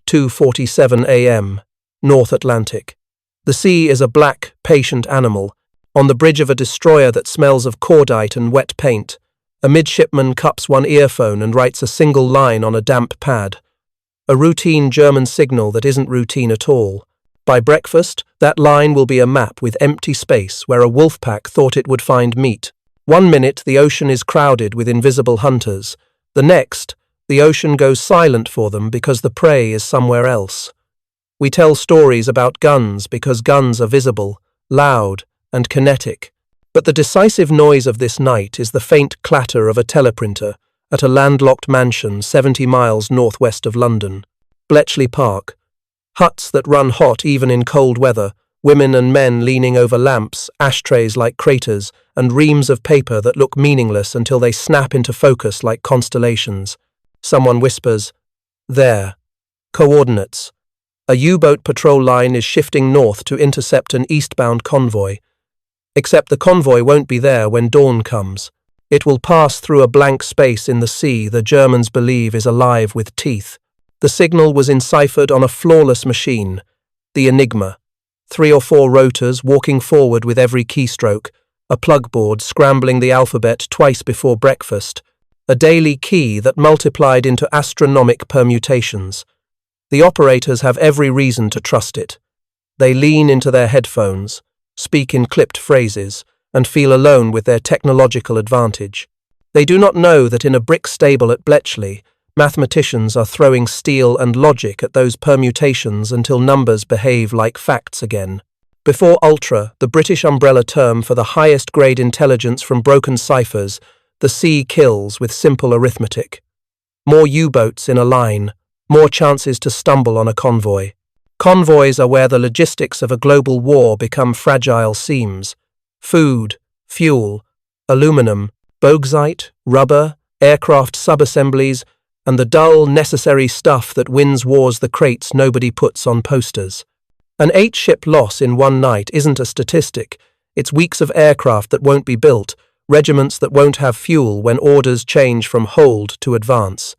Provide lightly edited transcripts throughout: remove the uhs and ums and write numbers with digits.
2:47 a.m., North Atlantic. The sea is a black, patient animal. On the bridge of a destroyer that smells of cordite and wet paint, a midshipman cups one earphone and writes a single line on a damp pad. A routine German signal that isn't routine at all. By breakfast, that line will be a map with empty space where a wolf pack thought it would find meat. 1 minute, the ocean is crowded with invisible hunters. The next, the ocean goes silent for them because the prey is somewhere else. We tell stories about guns because guns are visible, loud, and kinetic. But the decisive noise of this night is the faint clatter of a teleprinter at a landlocked mansion 70 miles northwest of London. Bletchley Park. Huts that run hot even in cold weather, women and men leaning over lamps, ashtrays like craters, and reams of paper that look meaningless until they snap into focus like constellations. Someone whispers, "There." Coordinates. A U-boat patrol line is shifting north to intercept an eastbound convoy. Except the convoy won't be there when dawn comes. It will pass through a blank space in the sea the Germans believe is alive with teeth. The signal was enciphered on a flawless machine, the Enigma. 3 or 4 rotors walking forward with every keystroke, a plugboard scrambling the alphabet twice before breakfast, a daily key that multiplied into astronomic permutations. The operators have every reason to trust it. They lean into their headphones, speak in clipped phrases, and feel alone with their technological advantage. They do not know that in a brick stable at Bletchley, mathematicians are throwing steel and logic at those permutations until numbers behave like facts again. Before Ultra, the British umbrella term for the highest grade intelligence from broken ciphers, the sea kills with simple arithmetic. More U-boats in a line, more chances to stumble on a convoy. Convoys are where the logistics of a global war become fragile seams. Food, fuel, aluminum, bauxite, rubber, aircraft subassemblies, and the dull, necessary stuff that wins wars the crates nobody puts on posters. An 8-ship loss in one night isn't a statistic. It's weeks of aircraft that won't be built, regiments that won't have fuel when orders change from hold to advance.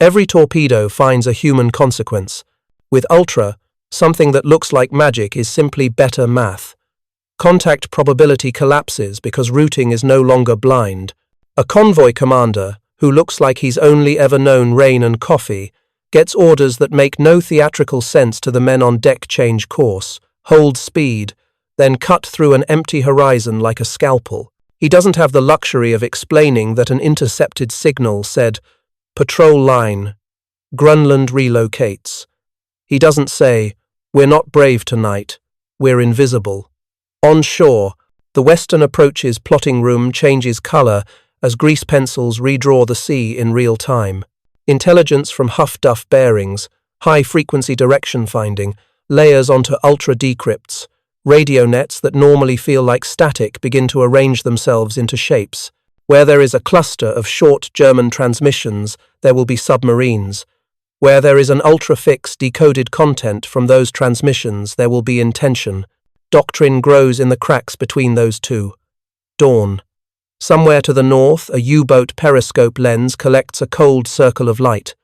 Every torpedo finds a human consequence. With Ultra, something that looks like magic is simply better math. Contact probability collapses because routing is no longer blind. A convoy commander, who looks like he's only ever known rain and coffee, gets orders that make no theatrical sense to the men on deck: change course, hold speed, then cut through an empty horizon like a scalpel. He doesn't have the luxury of explaining that an intercepted signal said, "Patrol line, Grunland relocates." He doesn't say, "We're not brave tonight, we're invisible." On shore, the Western Approach's plotting room changes colour as grease pencils redraw the sea in real time. Intelligence from Huff-Duff bearings, high-frequency direction finding, layers onto ultra-decrypts. Radio nets that normally feel like static begin to arrange themselves into shapes. Where there is a cluster of short German transmissions, there will be submarines. Where there is an ultra-fix decoded content from those transmissions, there will be intention. Doctrine grows in the cracks between those two. Dawn. Somewhere to the north, a U-boat periscope lens collects a cold circle of light.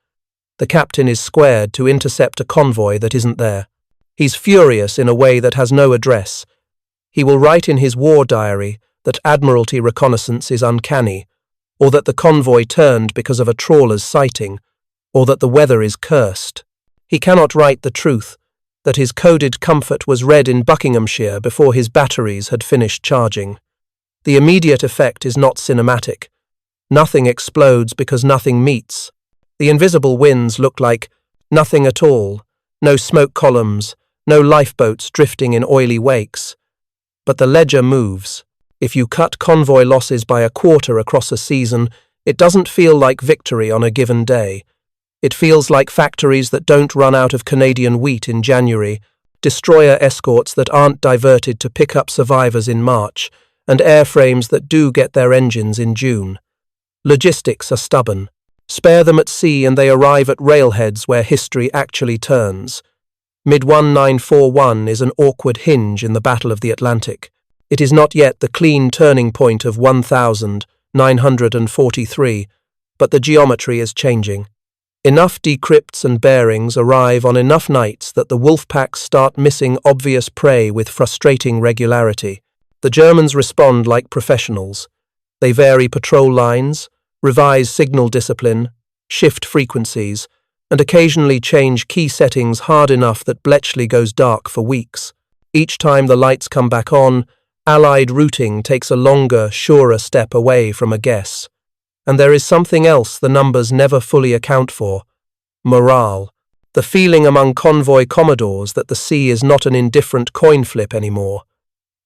The captain is squared to intercept a convoy that isn't there. He's furious in a way that has no address. He will write in his war diary that Admiralty reconnaissance is uncanny, or that the convoy turned because of a trawler's sighting, or that the weather is cursed. He cannot write the truth, that his coded comfort was read in Buckinghamshire before his batteries had finished charging. The immediate effect is not cinematic. Nothing explodes because nothing meets. The invisible winds look like nothing at all, no smoke columns, no lifeboats drifting in oily wakes. But the ledger moves. If you cut convoy losses by a quarter across a season, it doesn't feel like victory on a given day. It feels like factories that don't run out of Canadian wheat in January, destroyer escorts that aren't diverted to pick up survivors in March, and airframes that do get their engines in June. Logistics are stubborn. Spare them at sea and they arrive at railheads where history actually turns. Mid-1941 is an awkward hinge in the Battle of the Atlantic. It is not yet the clean turning point of 1943, but the geometry is changing. Enough decrypts and bearings arrive on enough nights that the wolf packs start missing obvious prey with frustrating regularity. The Germans respond like professionals. They vary patrol lines, revise signal discipline, shift frequencies, and occasionally change key settings hard enough that Bletchley goes dark for weeks. Each time the lights come back on, Allied routing takes a longer, surer step away from a guess. And there is something else the numbers never fully account for: morale. The feeling among convoy commodores that the sea is not an indifferent coin flip anymore.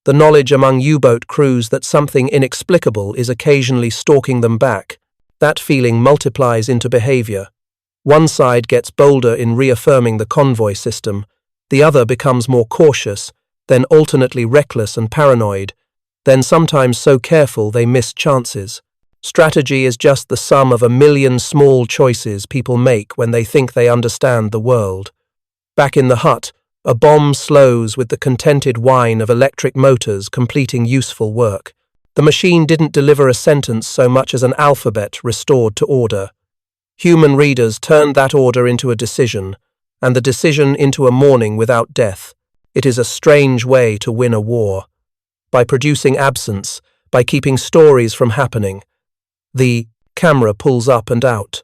The knowledge among U-boat crews that something inexplicable is occasionally stalking them back. That feeling multiplies into behavior. One side gets bolder in reaffirming the convoy system, the other becomes more cautious, then alternately reckless and paranoid, then sometimes so careful they miss chances. Strategy is just the sum of a million small choices people make when they think they understand the world. Back in the hut, a bomb slows with the contented whine of electric motors completing useful work. The machine didn't deliver a sentence so much as an alphabet restored to order. Human readers turned that order into a decision, and the decision into a morning without death. It is a strange way to win a war. By producing absence, by keeping stories from happening. The camera pulls up and out.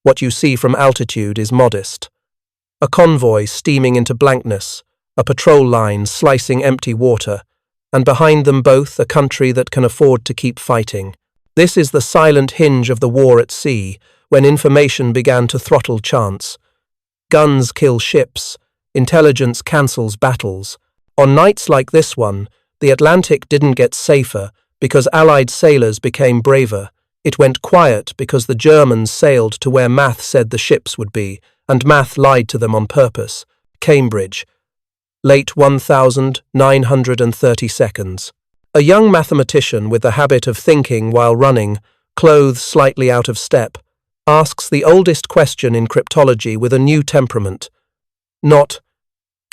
What you see from altitude is modest. A convoy steaming into blankness, a patrol line slicing empty water, and behind them both a country that can afford to keep fighting. This is the silent hinge of the war at sea, when information began to throttle chance. Guns kill ships, intelligence cancels battles. On nights like this one, the Atlantic didn't get safer because Allied sailors became braver. It went quiet because the Germans sailed to where math said the ships would be, and math lied to them on purpose. Cambridge. Late 1930 seconds. A young mathematician with the habit of thinking while running, clothes slightly out of step, asks the oldest question in cryptology with a new temperament. Not,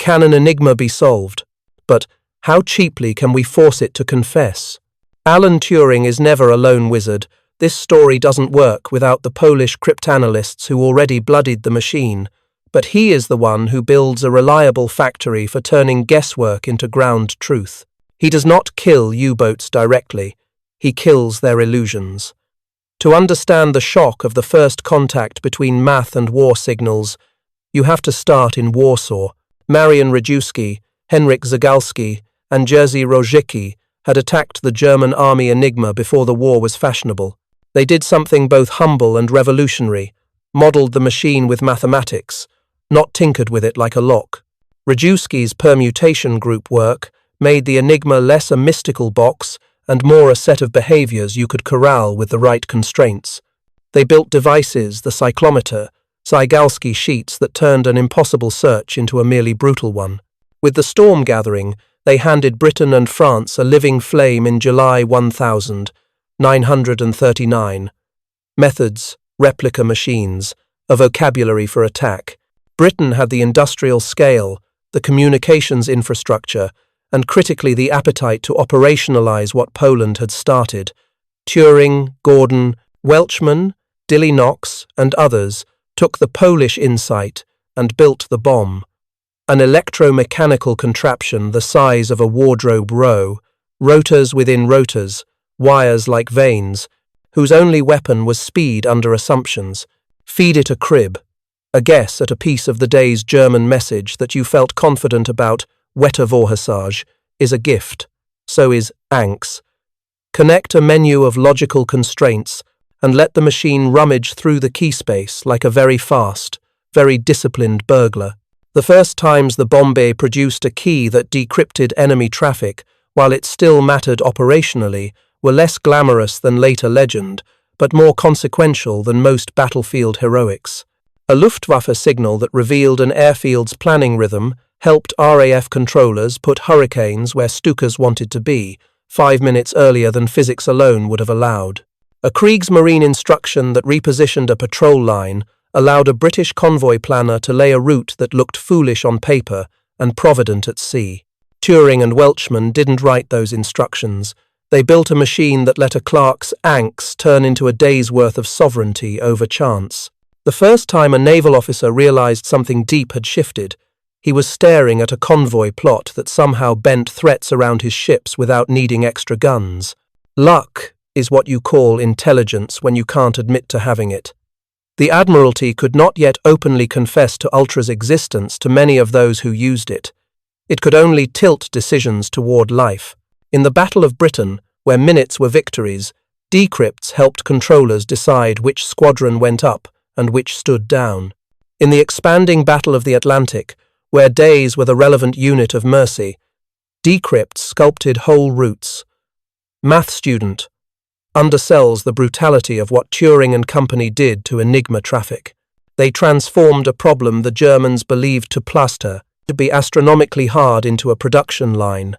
can an enigma be solved? But, how cheaply can we force it to confess? Alan Turing is never a lone wizard. This story doesn't work without the Polish cryptanalysts who already bloodied the machine, but he is the one who builds a reliable factory for turning guesswork into ground truth. He does not kill U-boats directly, he kills their illusions. To understand the shock of the first contact between math and war signals, you have to start in Warsaw. Marian Rejewski, Henryk Zagalski, and Jerzy Rojicki had attacked the German army Enigma before the war was fashionable. They did something both humble and revolutionary, modelled the machine with mathematics, not tinkered with it like a lock. Rejewski's permutation group work made the Enigma less a mystical box and more a set of behaviours you could corral with the right constraints. They built devices, the cyclometer, Zygalski sheets that turned an impossible search into a merely brutal one. With the storm gathering, they handed Britain and France a living flame in July 1939. Methods, replica machines, a vocabulary for attack. Britain had the industrial scale, the communications infrastructure, and critically the appetite to operationalize what Poland had started. Turing, Gordon, Welchman, Dilly Knox, and others took the Polish insight and built the bomb. An electromechanical contraption the size of a wardrobe row, rotors within rotors, wires like veins, whose only weapon was speed under assumptions. Feed it a crib, a guess at a piece of the day's German message that you felt confident about, Wettervorhersage, is a gift. So is Anx. Connect a menu of logical constraints and let the machine rummage through the key space like a very fast, very disciplined burglar. The first times the Bombay produced a key that decrypted enemy traffic, while it still mattered operationally, were less glamorous than later legend, but more consequential than most battlefield heroics. A Luftwaffe signal that revealed an airfield's planning rhythm helped RAF controllers put hurricanes where Stukas wanted to be, 5 minutes earlier than physics alone would have allowed. A Kriegsmarine instruction that repositioned a patrol line allowed a British convoy planner to lay a route that looked foolish on paper and provident at sea. Turing and Welchman didn't write those instructions. They built a machine that let a clerk's angst turn into a day's worth of sovereignty over chance. The The first time a naval officer realized something deep had shifted, he was staring at a convoy plot that somehow bent threats around his ships without needing extra guns. Luck is what you call intelligence when you can't admit to having it. The Admiralty could not yet openly confess to Ultra's existence to many of those who used it. It could only tilt decisions toward life. In the Battle of Britain, where minutes were victories, decrypts helped controllers decide which squadron went up and which stood down. In the expanding Battle of the Atlantic, where days were the relevant unit of mercy, decrypts sculpted whole routes. Math student undersells the brutality of what Turing and company did to Enigma traffic. They transformed a problem the Germans believed to plaster to be astronomically hard into a production line.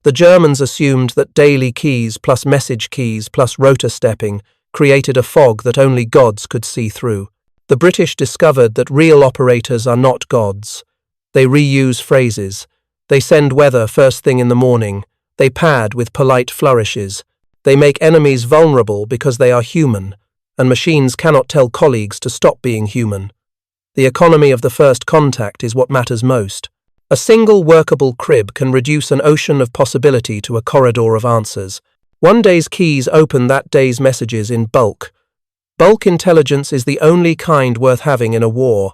The Germans assumed that daily keys plus message keys plus rotor stepping created a fog that only gods could see through. The British discovered that real operators are not gods. They reuse phrases. They send weather first thing in the morning. They pad with polite flourishes. They make enemies vulnerable because they are human, and machines cannot tell colleagues to stop being human. The economy of the first contact is what matters most. A single workable crib can reduce an ocean of possibility to a corridor of answers. One day's keys open that day's messages in bulk. Bulk intelligence is the only kind worth having in a war.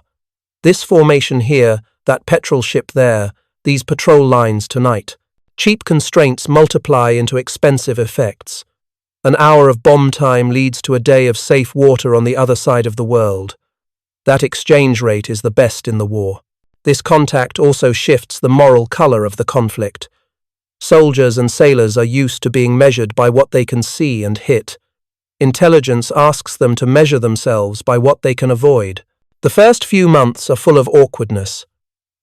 This formation here, that petrol ship there, these patrol lines tonight. Cheap constraints multiply into expensive effects. An hour of bomb time leads to a day of safe water on the other side of the world. That exchange rate is the best in the war. This contact also shifts the moral color of the conflict. Soldiers and sailors are used to being measured by what they can see and hit. Intelligence asks them to measure themselves by what they can avoid. The first few months are full of awkwardness.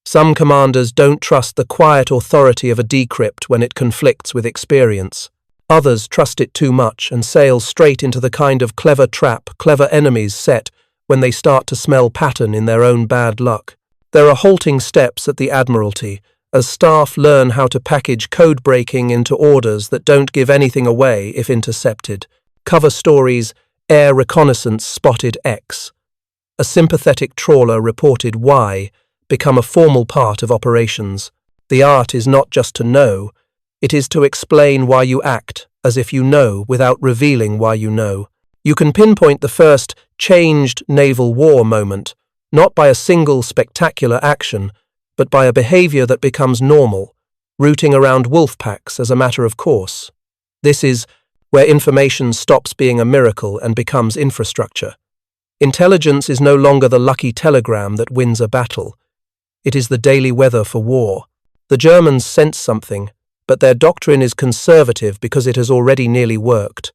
Some commanders don't trust the quiet authority of a decrypt when it conflicts with experience. Others trust it too much and sail straight into the kind of clever trap clever enemies set when they start to smell pattern in their own bad luck. There are halting steps at the Admiralty as staff learn how to package code breaking into orders that don't give anything away if intercepted. Cover stories, air reconnaissance spotted X. A sympathetic trawler reported Y become a formal part of operations. The art is not just to know, it is to explain why you act as if you know without revealing why you know. You can pinpoint the first changed naval war moment, not by a single spectacular action, but by a behavior that becomes normal, rooting around wolf packs as a matter of course. This is where information stops being a miracle and becomes infrastructure. Intelligence is no longer the lucky telegram that wins a battle. It is the daily weather for war. The Germans sense something, but their doctrine is conservative because it has already nearly worked.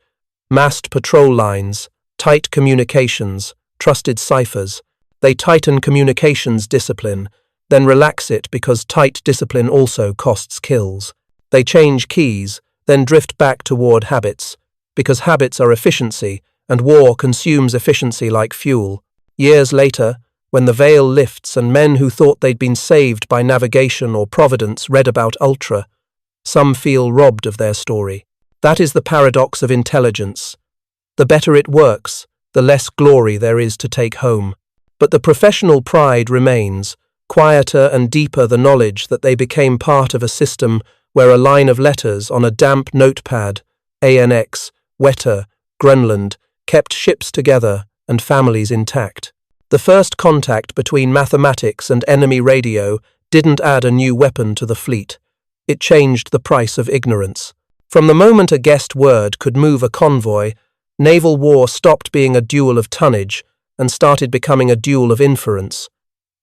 Massed patrol lines, tight communications, trusted ciphers. They tighten communications discipline, then relax it because tight discipline also costs kills. They change keys, then drift back toward habits, because habits are efficiency, and war consumes efficiency like fuel. Years later, when the veil lifts and men who thought they'd been saved by navigation or providence read about Ultra, some feel robbed of their story. That is the paradox of intelligence. The better it works, the less glory there is to take home. But the professional pride remains, quieter and deeper the knowledge that they became part of a system where a line of letters on a damp notepad, ANX, Wetter, Greenland, kept ships together and families intact. The first contact between mathematics and enemy radio didn't add a new weapon to the fleet. It changed the price of ignorance. From the moment a guessed word could move a convoy, naval war stopped being a duel of tonnage and started becoming a duel of inference.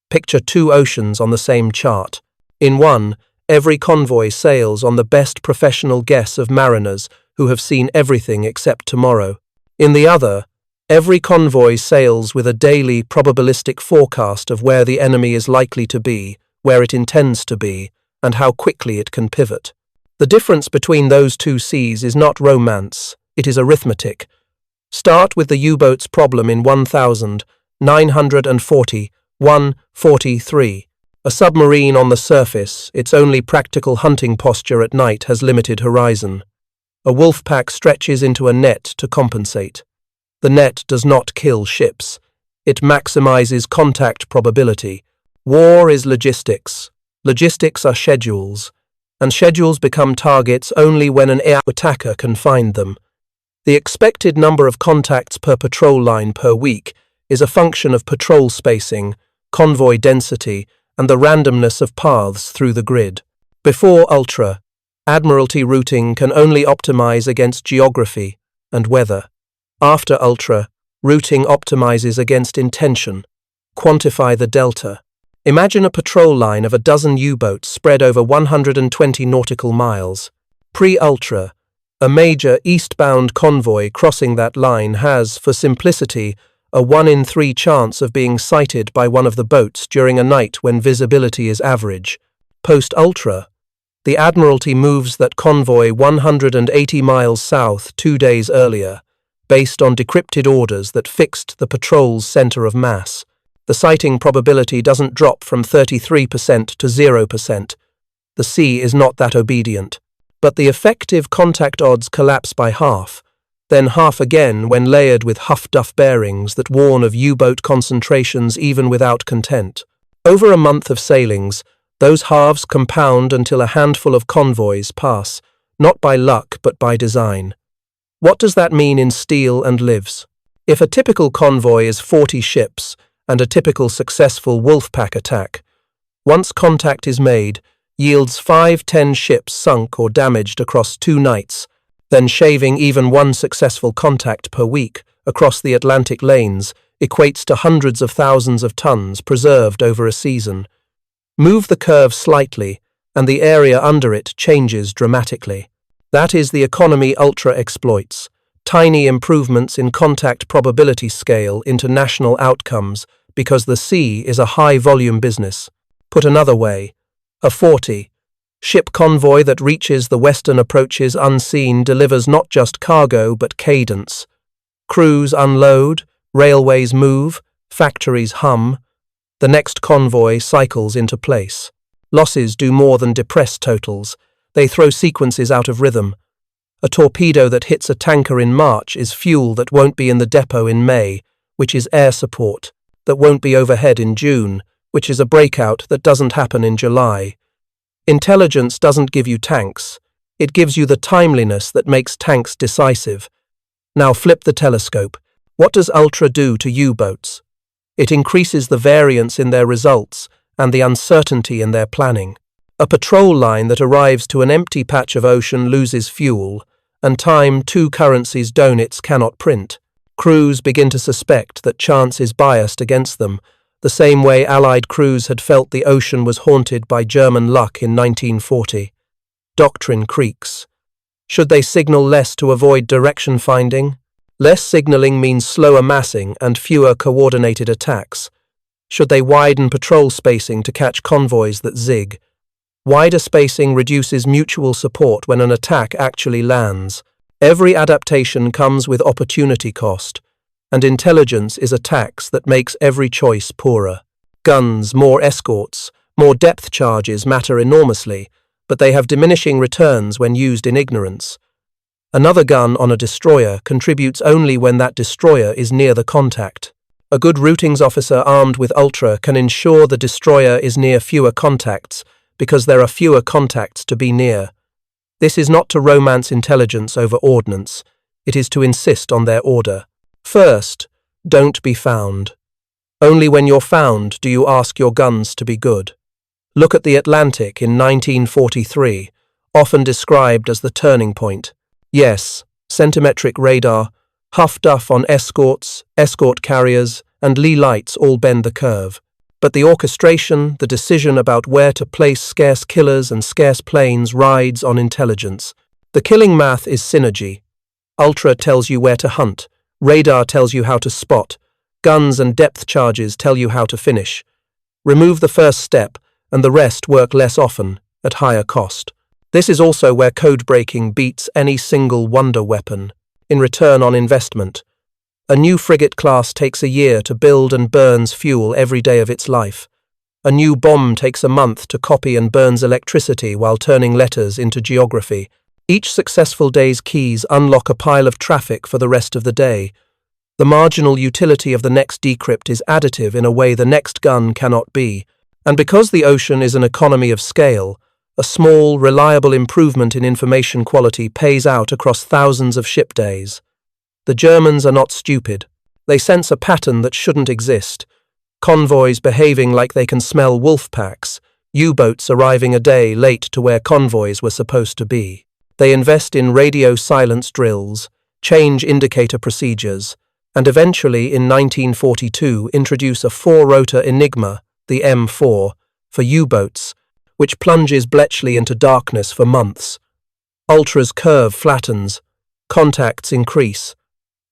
Picture two oceans on the same chart. In one, every convoy sails on the best professional guess of mariners who have seen everything except tomorrow. In the other, every convoy sails with a daily probabilistic forecast of where the enemy is likely to be, where it intends to be, and how quickly it can pivot. The difference between those two seas is not romance, it is arithmetic. Start with the U-boat's problem in 1940-143. A submarine on the surface, its only practical hunting posture at night has limited horizon. A wolf pack stretches into a net to compensate. The net does not kill ships. It maximizes contact probability. War is logistics. Logistics are schedules, and schedules become targets only when an air attacker can find them. The expected number of contacts per patrol line per week is a function of patrol spacing, convoy density, and the randomness of paths through the grid. Before Ultra, Admiralty routing can only optimize against geography and weather. After Ultra, routing optimizes against intention. Quantify the delta. Imagine a patrol line of a dozen U-boats spread over 120 nautical miles. Pre-Ultra, a major eastbound convoy crossing that line has, for simplicity, a 1 in 3 chance of being sighted by one of the boats during a night when visibility is average. Post-Ultra, the Admiralty moves that convoy 180 miles south 2 days earlier, based on decrypted orders that fixed the patrol's center of mass. The sighting probability doesn't drop from 33% to 0%. The sea is not that obedient. But the effective contact odds collapse by half, then half again when layered with huff-duff bearings that warn of U-boat concentrations even without content. Over a month of sailings, those halves compound until a handful of convoys pass, not by luck but by design. What does that mean in steel and lives? If a typical convoy is 40 ships and a typical successful wolfpack attack, once contact is made, yields 5-10 ships sunk or damaged across 2 nights, then shaving even 1 successful contact per week across the Atlantic lanes equates to hundreds of thousands of tons preserved over a season. Move the curve slightly, and the area under it changes dramatically. That is the economy Ultra exploits. Tiny improvements in contact probability scale into national outcomes because the sea is a high-volume business. Put another way, a 40-ship convoy that reaches the western approaches unseen delivers not just cargo but cadence. Crews unload, railways move, factories hum. The next convoy cycles into place. Losses do more than depress totals. They throw sequences out of rhythm. A torpedo that hits a tanker in March is fuel that won't be in the depot in May, which is air support, that won't be overhead in June, which is a breakout that doesn't happen in July. Intelligence doesn't give you tanks. It gives you the timeliness that makes tanks decisive. Now flip the telescope. What does Ultra do to U-boats? It increases the variance in their results and the uncertainty in their planning. A patrol line that arrives to an empty patch of ocean loses fuel, and time 2 currencies donits cannot print. Crews begin to suspect that chance is biased against them, the same way Allied crews had felt the ocean was haunted by German luck in 1940. Doctrine creaks. Should they signal less to avoid direction finding? Less signaling means slower massing and fewer coordinated attacks. Should they widen patrol spacing to catch convoys that zig? Wider spacing reduces mutual support when an attack actually lands. Every adaptation comes with opportunity cost, and intelligence is a tax that makes every choice poorer. Guns, more escorts, more depth charges matter enormously, but they have diminishing returns when used in ignorance. Another gun on a destroyer contributes only when that destroyer is near the contact. A good routings officer armed with Ultra can ensure the destroyer is near fewer contacts because there are fewer contacts to be near. This is not to romance intelligence over ordnance. It is to insist on their order. First, don't be found. Only when you're found do you ask your guns to be good. Look at the Atlantic in 1943, often described as the turning point. Yes, centimetric radar, huff-duff on escorts, escort carriers, and lee lights all bend the curve. But the orchestration, the decision about where to place scarce killers and scarce planes rides on intelligence. The killing math is synergy. Ultra tells you where to hunt. Radar tells you how to spot. Guns and depth charges tell you how to finish. Remove the first step, and the rest work less often, at higher cost. This is also where code breaking beats any single wonder weapon. In return on investment. A new frigate class takes a year to build and burns fuel every day of its life. A new bomb takes a month to copy and burns electricity while turning letters into geography. Each successful day's keys unlock a pile of traffic for the rest of the day. The marginal utility of the next decrypt is additive in a way the next gun cannot be, and because the ocean is an economy of scale, a small, reliable improvement in information quality pays out across thousands of ship days. The Germans are not stupid. They sense a pattern that shouldn't exist. Convoys behaving like they can smell wolf packs, U-boats arriving a day late to where convoys were supposed to be. They invest in radio silence drills, change indicator procedures, and eventually in 1942 introduce a four-rotor Enigma, the M4, for U-boats, which plunges Bletchley into darkness for months. Ultra's curve flattens, contacts increase,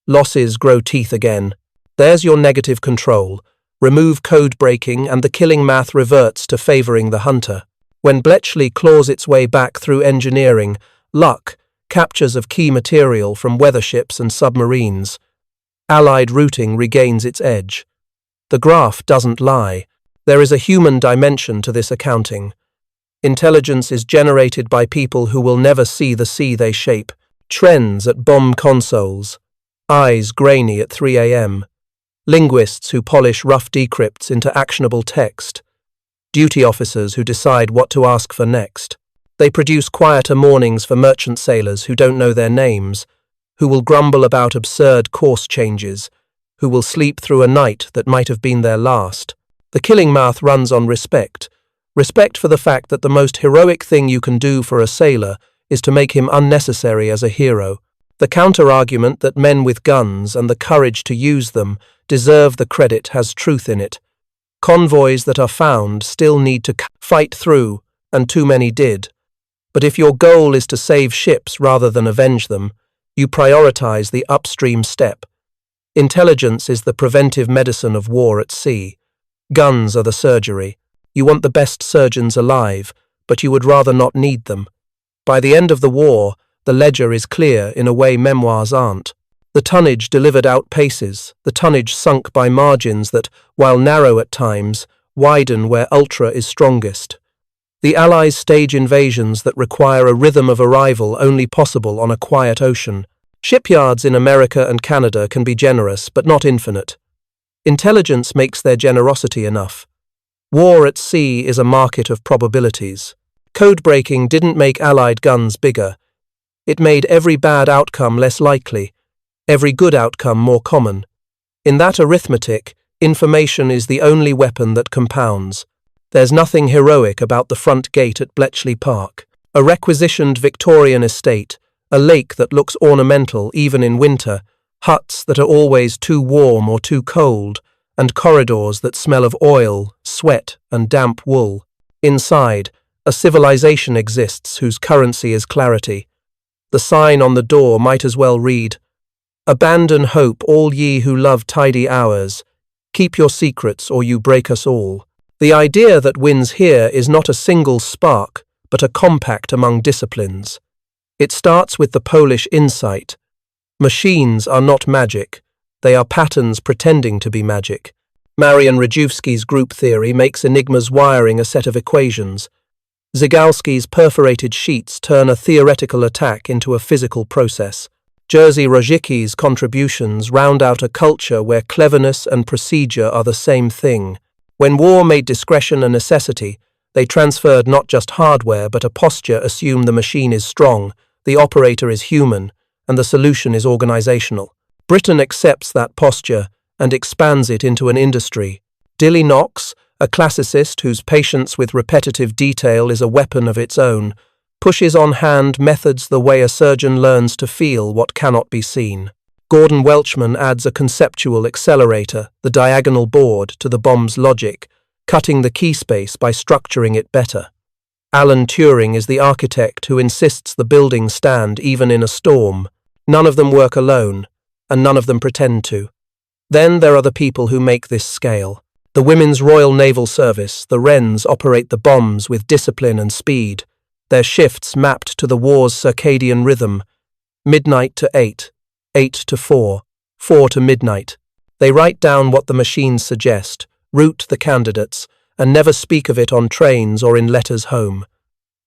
losses grow teeth again. There's your negative control. Remove code breaking and the killing math reverts to favoring the hunter. When Bletchley claws its way back through engineering, luck, captures of key material from weather ships and submarines, Allied routing regains its edge. The graph doesn't lie. There is a human dimension to this accounting. Intelligence is generated by people who will never see the sea they shape. Trends at bomb consoles. Eyes grainy at 3 a.m. Linguists who polish rough decrypts into actionable text. Duty officers who decide what to ask for next. They produce quieter mornings for merchant sailors who don't know their names, who will grumble about absurd course changes, who will sleep through a night that might have been their last. The killing math runs on respect. Respect for the fact that the most heroic thing you can do for a sailor is to make him unnecessary as a hero. The counter-argument that men with guns and the courage to use them deserve the credit has truth in it. Convoys that are found still need to fight through, and too many did. But if your goal is to save ships rather than avenge them, you prioritize the upstream step. Intelligence is the preventive medicine of war at sea. Guns are the surgery. You want the best surgeons alive, but you would rather not need them. By the end of the war, the ledger is clear in a way memoirs aren't. The tonnage delivered outpaces, the tonnage sunk by margins that, while narrow at times, widen where ultra is strongest. The Allies stage invasions that require a rhythm of arrival only possible on a quiet ocean. Shipyards in America and Canada can be generous, but not infinite. Intelligence makes their generosity enough. War at sea is a market of probabilities. Code breaking didn't make Allied guns bigger. It made every bad outcome less likely, every good outcome more common. In that arithmetic, information is the only weapon that compounds. There's nothing heroic about the front gate at Bletchley Park, a requisitioned Victorian estate, a lake that looks ornamental even in winter, huts that are always too warm or too cold, and corridors that smell of oil, sweat, and damp wool. Inside, a civilization exists whose currency is clarity. The sign on the door might as well read, "Abandon hope, all ye who love tidy hours. Keep your secrets, or you break us all." The idea that wins here is not a single spark, but a compact among disciplines. It starts with the Polish insight. Machines are not magic. They are patterns pretending to be magic. Marian Rejewski's group theory makes Enigma's wiring a set of equations. Zygalski's perforated sheets turn a theoretical attack into a physical process. Jerzy Rojicki's contributions round out a culture where cleverness and procedure are the same thing. When war made discretion a necessity, they transferred not just hardware but a posture assume the machine is strong, the operator is human, and the solution is organizational. Britain accepts that posture and expands it into an industry. Dilly Knox, a classicist whose patience with repetitive detail is a weapon of its own, pushes on hand methods the way a surgeon learns to feel what cannot be seen. Gordon Welchman adds a conceptual accelerator, the diagonal board, to the bomb's logic, cutting the key space by structuring it better. Alan Turing is the architect who insists the buildings stand even in a storm. None of them work alone, and none of them pretend to. Then there are the people who make this scale. The Women's Royal Naval Service, the Wrens, operate the bombs with discipline and speed, their shifts mapped to the war's circadian rhythm, midnight to 8, 8 to 4, 4 to midnight. They write down what the machines suggest, route the candidates, and never speak of it on trains or in letters home.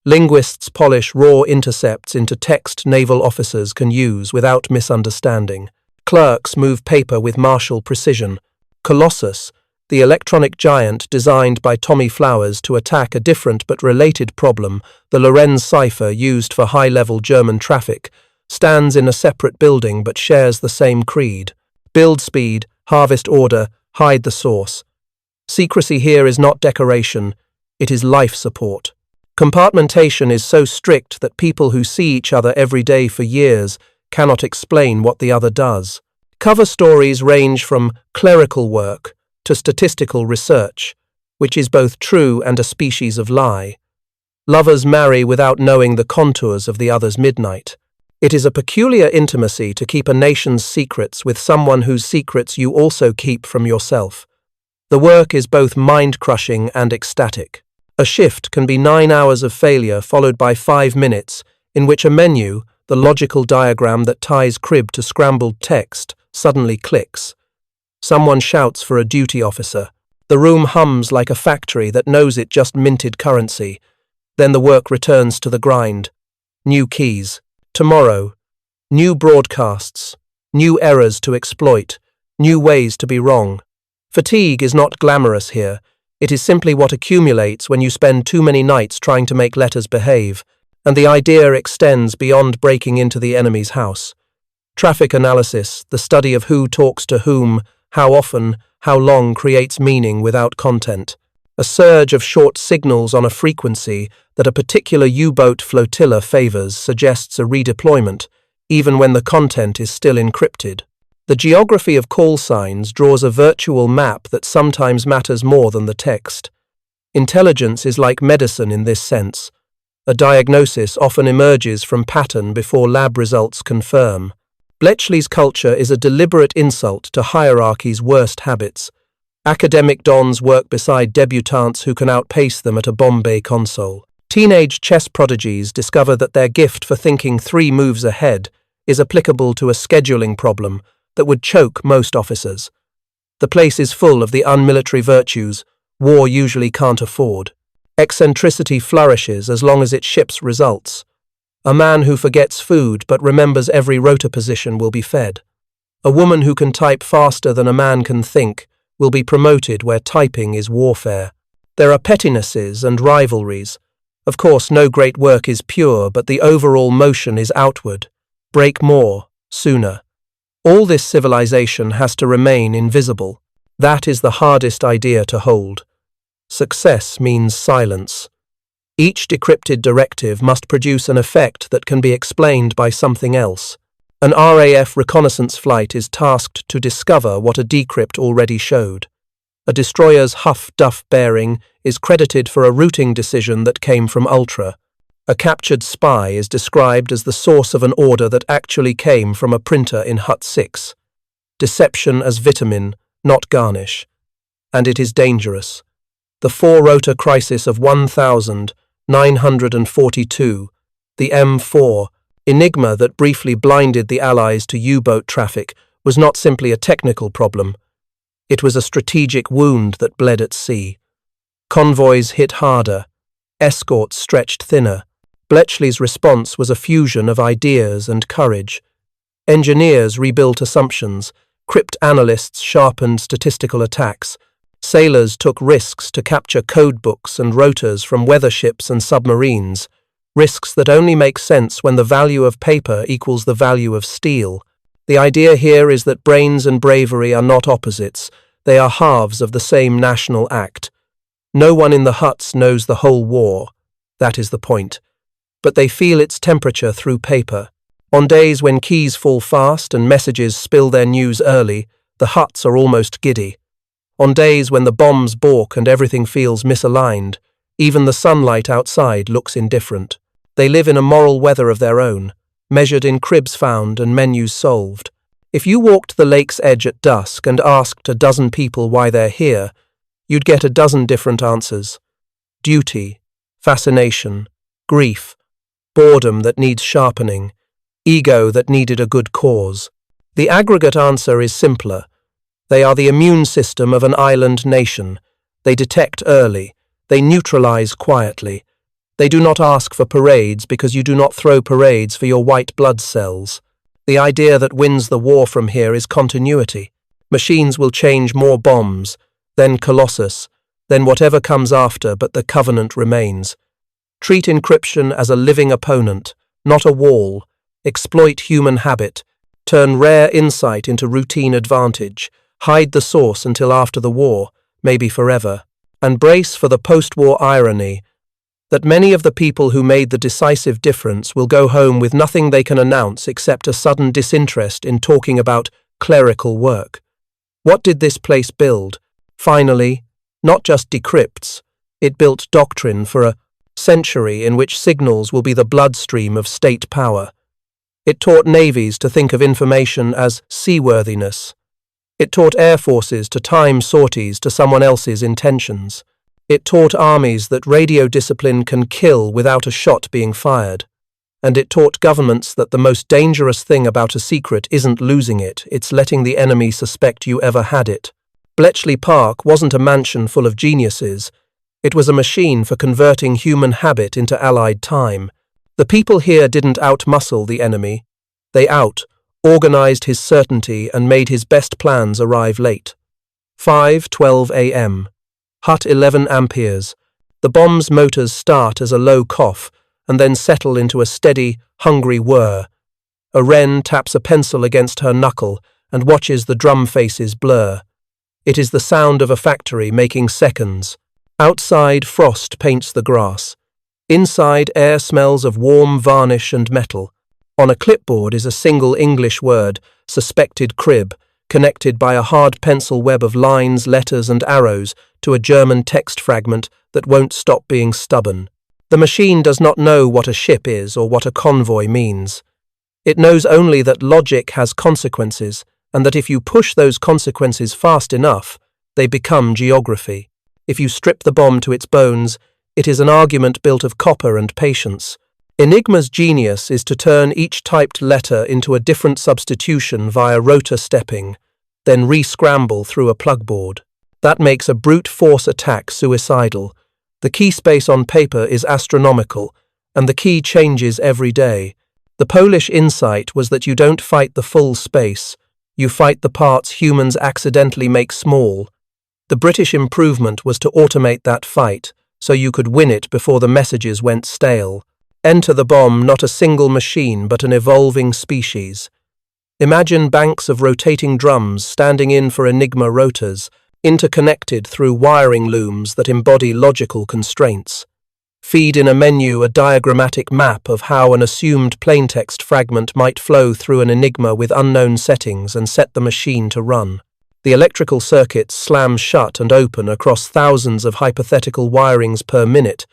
Linguists polish raw intercepts into text naval officers can use without misunderstanding. Clerks move paper with martial precision. Colossus, the electronic giant designed by Tommy Flowers to attack a different but related problem, the Lorenz cipher used for high-level German traffic, stands in a separate building but shares the same creed. Build speed, harvest order, hide the source. Secrecy here is not decoration, it is life support. Compartmentation is so strict that people who see each other every day for years cannot explain what the other does. Cover stories range from clerical work to statistical research, which is both true and a species of lie. Lovers marry without knowing the contours of the other's midnight. It is a peculiar intimacy to keep a nation's secrets with someone whose secrets you also keep from yourself. The work is both mind-crushing and ecstatic. A shift can be 9 hours of failure followed by 5 minutes, in which a menu, the logical diagram that ties crib to scrambled text, suddenly clicks. Someone shouts for a duty officer. The room hums like a factory that knows it just minted currency. Then the work returns to the grind. New keys. Tomorrow. New broadcasts. New errors to exploit. New ways to be wrong. Fatigue is not glamorous here. It is simply what accumulates when you spend too many nights trying to make letters behave, and the idea extends beyond breaking into the enemy's house. Traffic analysis, the study of who talks to whom, how often, how long creates meaning without content. A surge of short signals on a frequency that a particular U-boat flotilla favors suggests a redeployment, even when the content is still encrypted. The geography of call signs draws a virtual map that sometimes matters more than the text. Intelligence is like medicine in this sense. A diagnosis often emerges from pattern before lab results confirm. Bletchley's culture is a deliberate insult to hierarchy's worst habits. Academic dons work beside debutantes who can outpace them at a Bombay console. Teenage chess prodigies discover that their gift for thinking 3 moves ahead is applicable to a scheduling problem that would choke most officers. The place is full of the unmilitary virtues war usually can't afford. Eccentricity flourishes as long as it ships results. A man who forgets food but remembers every rota position will be fed. A woman who can type faster than a man can think will be promoted where typing is warfare. There are pettinesses and rivalries. Of course, no great work is pure, but the overall motion is outward. Break more, sooner. All this civilization has to remain invisible. That is the hardest idea to hold. Success means silence. Each decrypted directive must produce an effect that can be explained by something else. An RAF reconnaissance flight is tasked to discover what a decrypt already showed. A destroyer's huff-duff bearing is credited for a routing decision that came from Ultra. A captured spy is described as the source of an order that actually came from a printer in Hut 6. Deception as vitamin, not garnish. And it is dangerous. The 4-rota crisis of 1942, the M4, enigma that briefly blinded the Allies to U-boat traffic, was not simply a technical problem. It was a strategic wound that bled at sea. Convoys hit harder. Escorts stretched thinner. Bletchley's response was a fusion of ideas and courage. Engineers rebuilt assumptions, cryptanalysts sharpened statistical attacks, sailors took risks to capture codebooks and rotors from weather ships and submarines, risks that only make sense when the value of paper equals the value of steel. The idea here is that brains and bravery are not opposites, they are halves of the same national act. No one in the huts knows the whole war. That is the point. But they feel its temperature through paper. On days when keys fall fast and messages spill their news early, the huts are almost giddy. On days when the bombs balk and everything feels misaligned, even the sunlight outside looks indifferent. They live in a moral weather of their own, measured in cribs found and menus solved. If you walked the lake's edge at dusk and asked a dozen people why they're here, you'd get a dozen different answers. Duty, fascination, grief, boredom that needs sharpening, ego that needed a good cause. The aggregate answer is simpler. They are the immune system of an island nation. They detect early. They neutralize quietly. They do not ask for parades because you do not throw parades for your white blood cells. The idea that wins the war from here is continuity. Machines will change more bombs, then Colossus, then whatever comes after, but the Covenant remains. Treat encryption as a living opponent, not a wall. Exploit human habit. Turn rare insight into routine advantage. Hide the source until after the war, maybe forever. And brace for the post-war irony that many of the people who made the decisive difference will go home with nothing they can announce except a sudden disinterest in talking about clerical work. What did this place build? Finally, not just decrypts, it built doctrine for a century in which signals will be the bloodstream of state power. It taught navies to think of information as seaworthiness. It taught air forces to time sorties to someone else's intentions. It taught armies that radio discipline can kill without a shot being fired. And it taught governments that the most dangerous thing about a secret isn't losing it, it's letting the enemy suspect you ever had it. Bletchley Park wasn't a mansion full of geniuses. It was a machine for converting human habit into Allied time. The people here didn't outmuscle the enemy. They organized his certainty and made his best plans arrive late. 5:12 a.m. Hut 11 amperes. The bomb's motors start as a low cough and then settle into a steady, hungry whir. A wren taps a pencil against her knuckle and watches the drum faces blur. It is the sound of a factory making seconds. Outside, frost paints the grass. Inside, air smells of warm varnish and metal. On a clipboard is a single English word, suspected crib, connected by a hard pencil web of lines, letters and arrows to a German text fragment that won't stop being stubborn. The machine does not know what a ship is or what a convoy means. It knows only that logic has consequences, and that if you push those consequences fast enough, they become geography. If you strip the bomb to its bones, it is an argument built of copper and patience. Enigma's genius is to turn each typed letter into a different substitution via rotor stepping, then re-scramble through a plugboard. That makes a brute force attack suicidal. The key space on paper is astronomical, and the key changes every day. The Polish insight was that you don't fight the full space, you fight the parts humans accidentally make small. The British improvement was to automate that fight, so you could win it before the messages went stale. Enter the bomb not a single machine but an evolving species. Imagine banks of rotating drums standing in for Enigma rotors, interconnected through wiring looms that embody logical constraints. Feed in a menu a diagrammatic map of how an assumed plaintext fragment might flow through an Enigma with unknown settings and set the machine to run. The electrical circuits slam shut and open across thousands of hypothetical wirings per minute,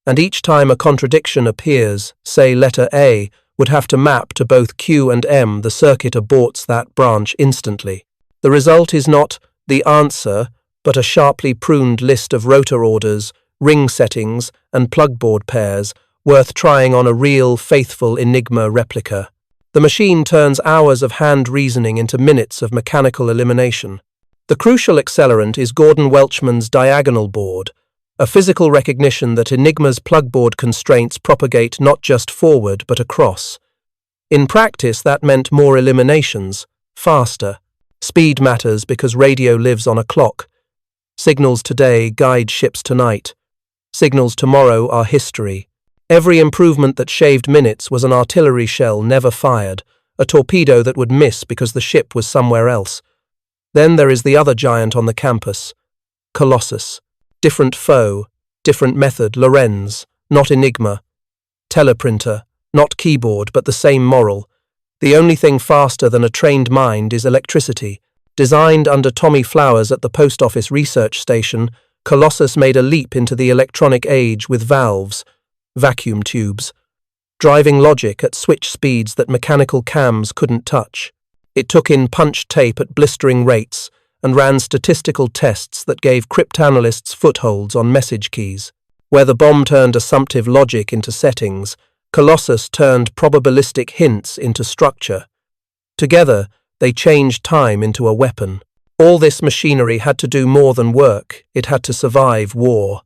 and each time a contradiction appears, say letter A, would have to map to both Q and M, the circuit aborts that branch instantly. The result is not the answer, but a sharply pruned list of rotor orders, ring settings, and plugboard pairs, worth trying on a real, faithful Enigma replica. The machine turns hours of hand reasoning into minutes of mechanical elimination. The crucial accelerant is Gordon Welchman's diagonal board, a physical recognition that Enigma's plugboard constraints propagate not just forward but across. In practice, that meant more eliminations, faster. Speed matters because radio lives on a clock. Signals today guide ships tonight. Signals tomorrow are history. Every improvement that shaved minutes was an artillery shell never fired, a torpedo that would miss because the ship was somewhere else. Then there is the other giant on the campus, Colossus. Different foe, different method, Lorenz, not Enigma. Teleprinter, not keyboard, but the same moral. The only thing faster than a trained mind is electricity. Designed under Tommy Flowers at the post office research station, Colossus made a leap into the electronic age with valves, vacuum tubes, driving logic at switch speeds that mechanical cams couldn't touch. It took in punch tape at blistering rates and ran statistical tests that gave cryptanalysts footholds on message keys. Where the bomb turned assumptive logic into settings, Colossus turned probabilistic hints into structure. Together, they changed time into a weapon. All this machinery had to do more than work, it had to survive war.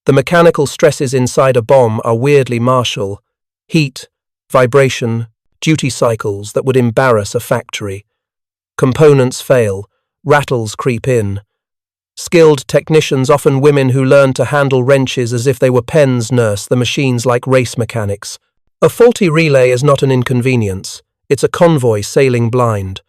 The mechanical stresses inside a bomb are weirdly martial. Heat, vibration, duty cycles that would embarrass a factory. Components fail, rattles creep in. Skilled technicians, often women who learn to handle wrenches as if they were pens, nurse the machines like race mechanics. A faulty relay is not an inconvenience, it's a convoy sailing blind.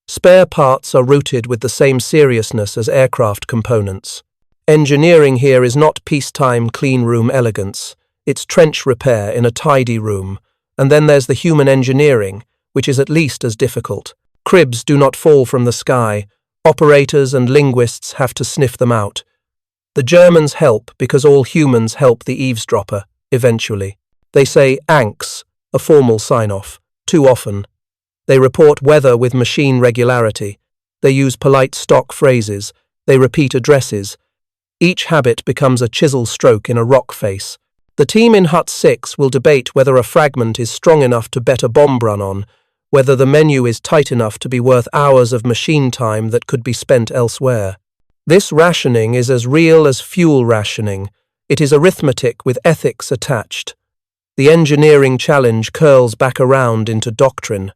Spare parts are routed with the same seriousness as aircraft components. Engineering here is not peacetime clean room elegance, it's trench repair in a tidy room. And then there's the human engineering, which is at least as difficult. Cribs do not fall from the sky. Operators and linguists have to sniff them out. The Germans help because all humans help the eavesdropper, eventually. They say "Anks," a formal sign-off, too often. They report weather with machine regularity. They use polite stock phrases. They repeat addresses. Each habit becomes a chisel stroke in a rock face. The team in Hut 6 will debate whether a fragment is strong enough to bet a bomb run on, whether the menu is tight enough to be worth hours of machine time that could be spent elsewhere. This rationing is as real as fuel rationing. It is arithmetic with ethics attached. The engineering challenge curls back around into doctrine.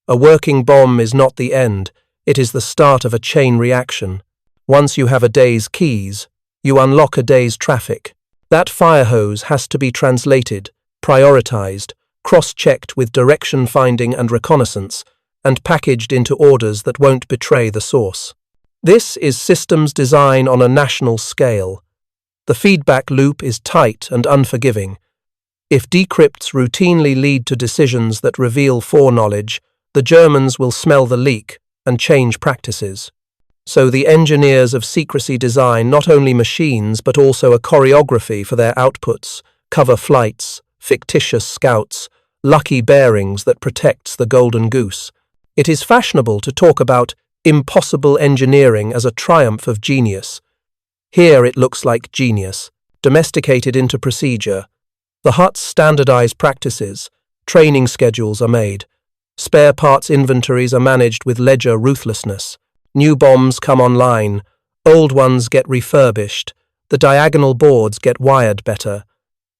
A working bomb is not the end, it is the start of a chain reaction. Once you have a day's keys, you unlock a day's traffic. That fire hose has to be translated, prioritized, cross-checked with direction finding and reconnaissance, and packaged into orders that won't betray the source. This is systems design on a national scale. The feedback loop is tight and unforgiving. If decrypts routinely lead to decisions that reveal foreknowledge, the Germans will smell the leak and change practices. So the engineers of secrecy design not only machines but also a choreography for their outputs, cover flights, fictitious scouts, lucky bearings that protects the golden goose. It is fashionable to talk about impossible engineering as a triumph of genius. Here it looks like genius, domesticated into procedure. The Huts standardize practices, training schedules are made, spare parts inventories are managed with ledger ruthlessness. New bombs come online, old ones get refurbished, the diagonal boards get wired better.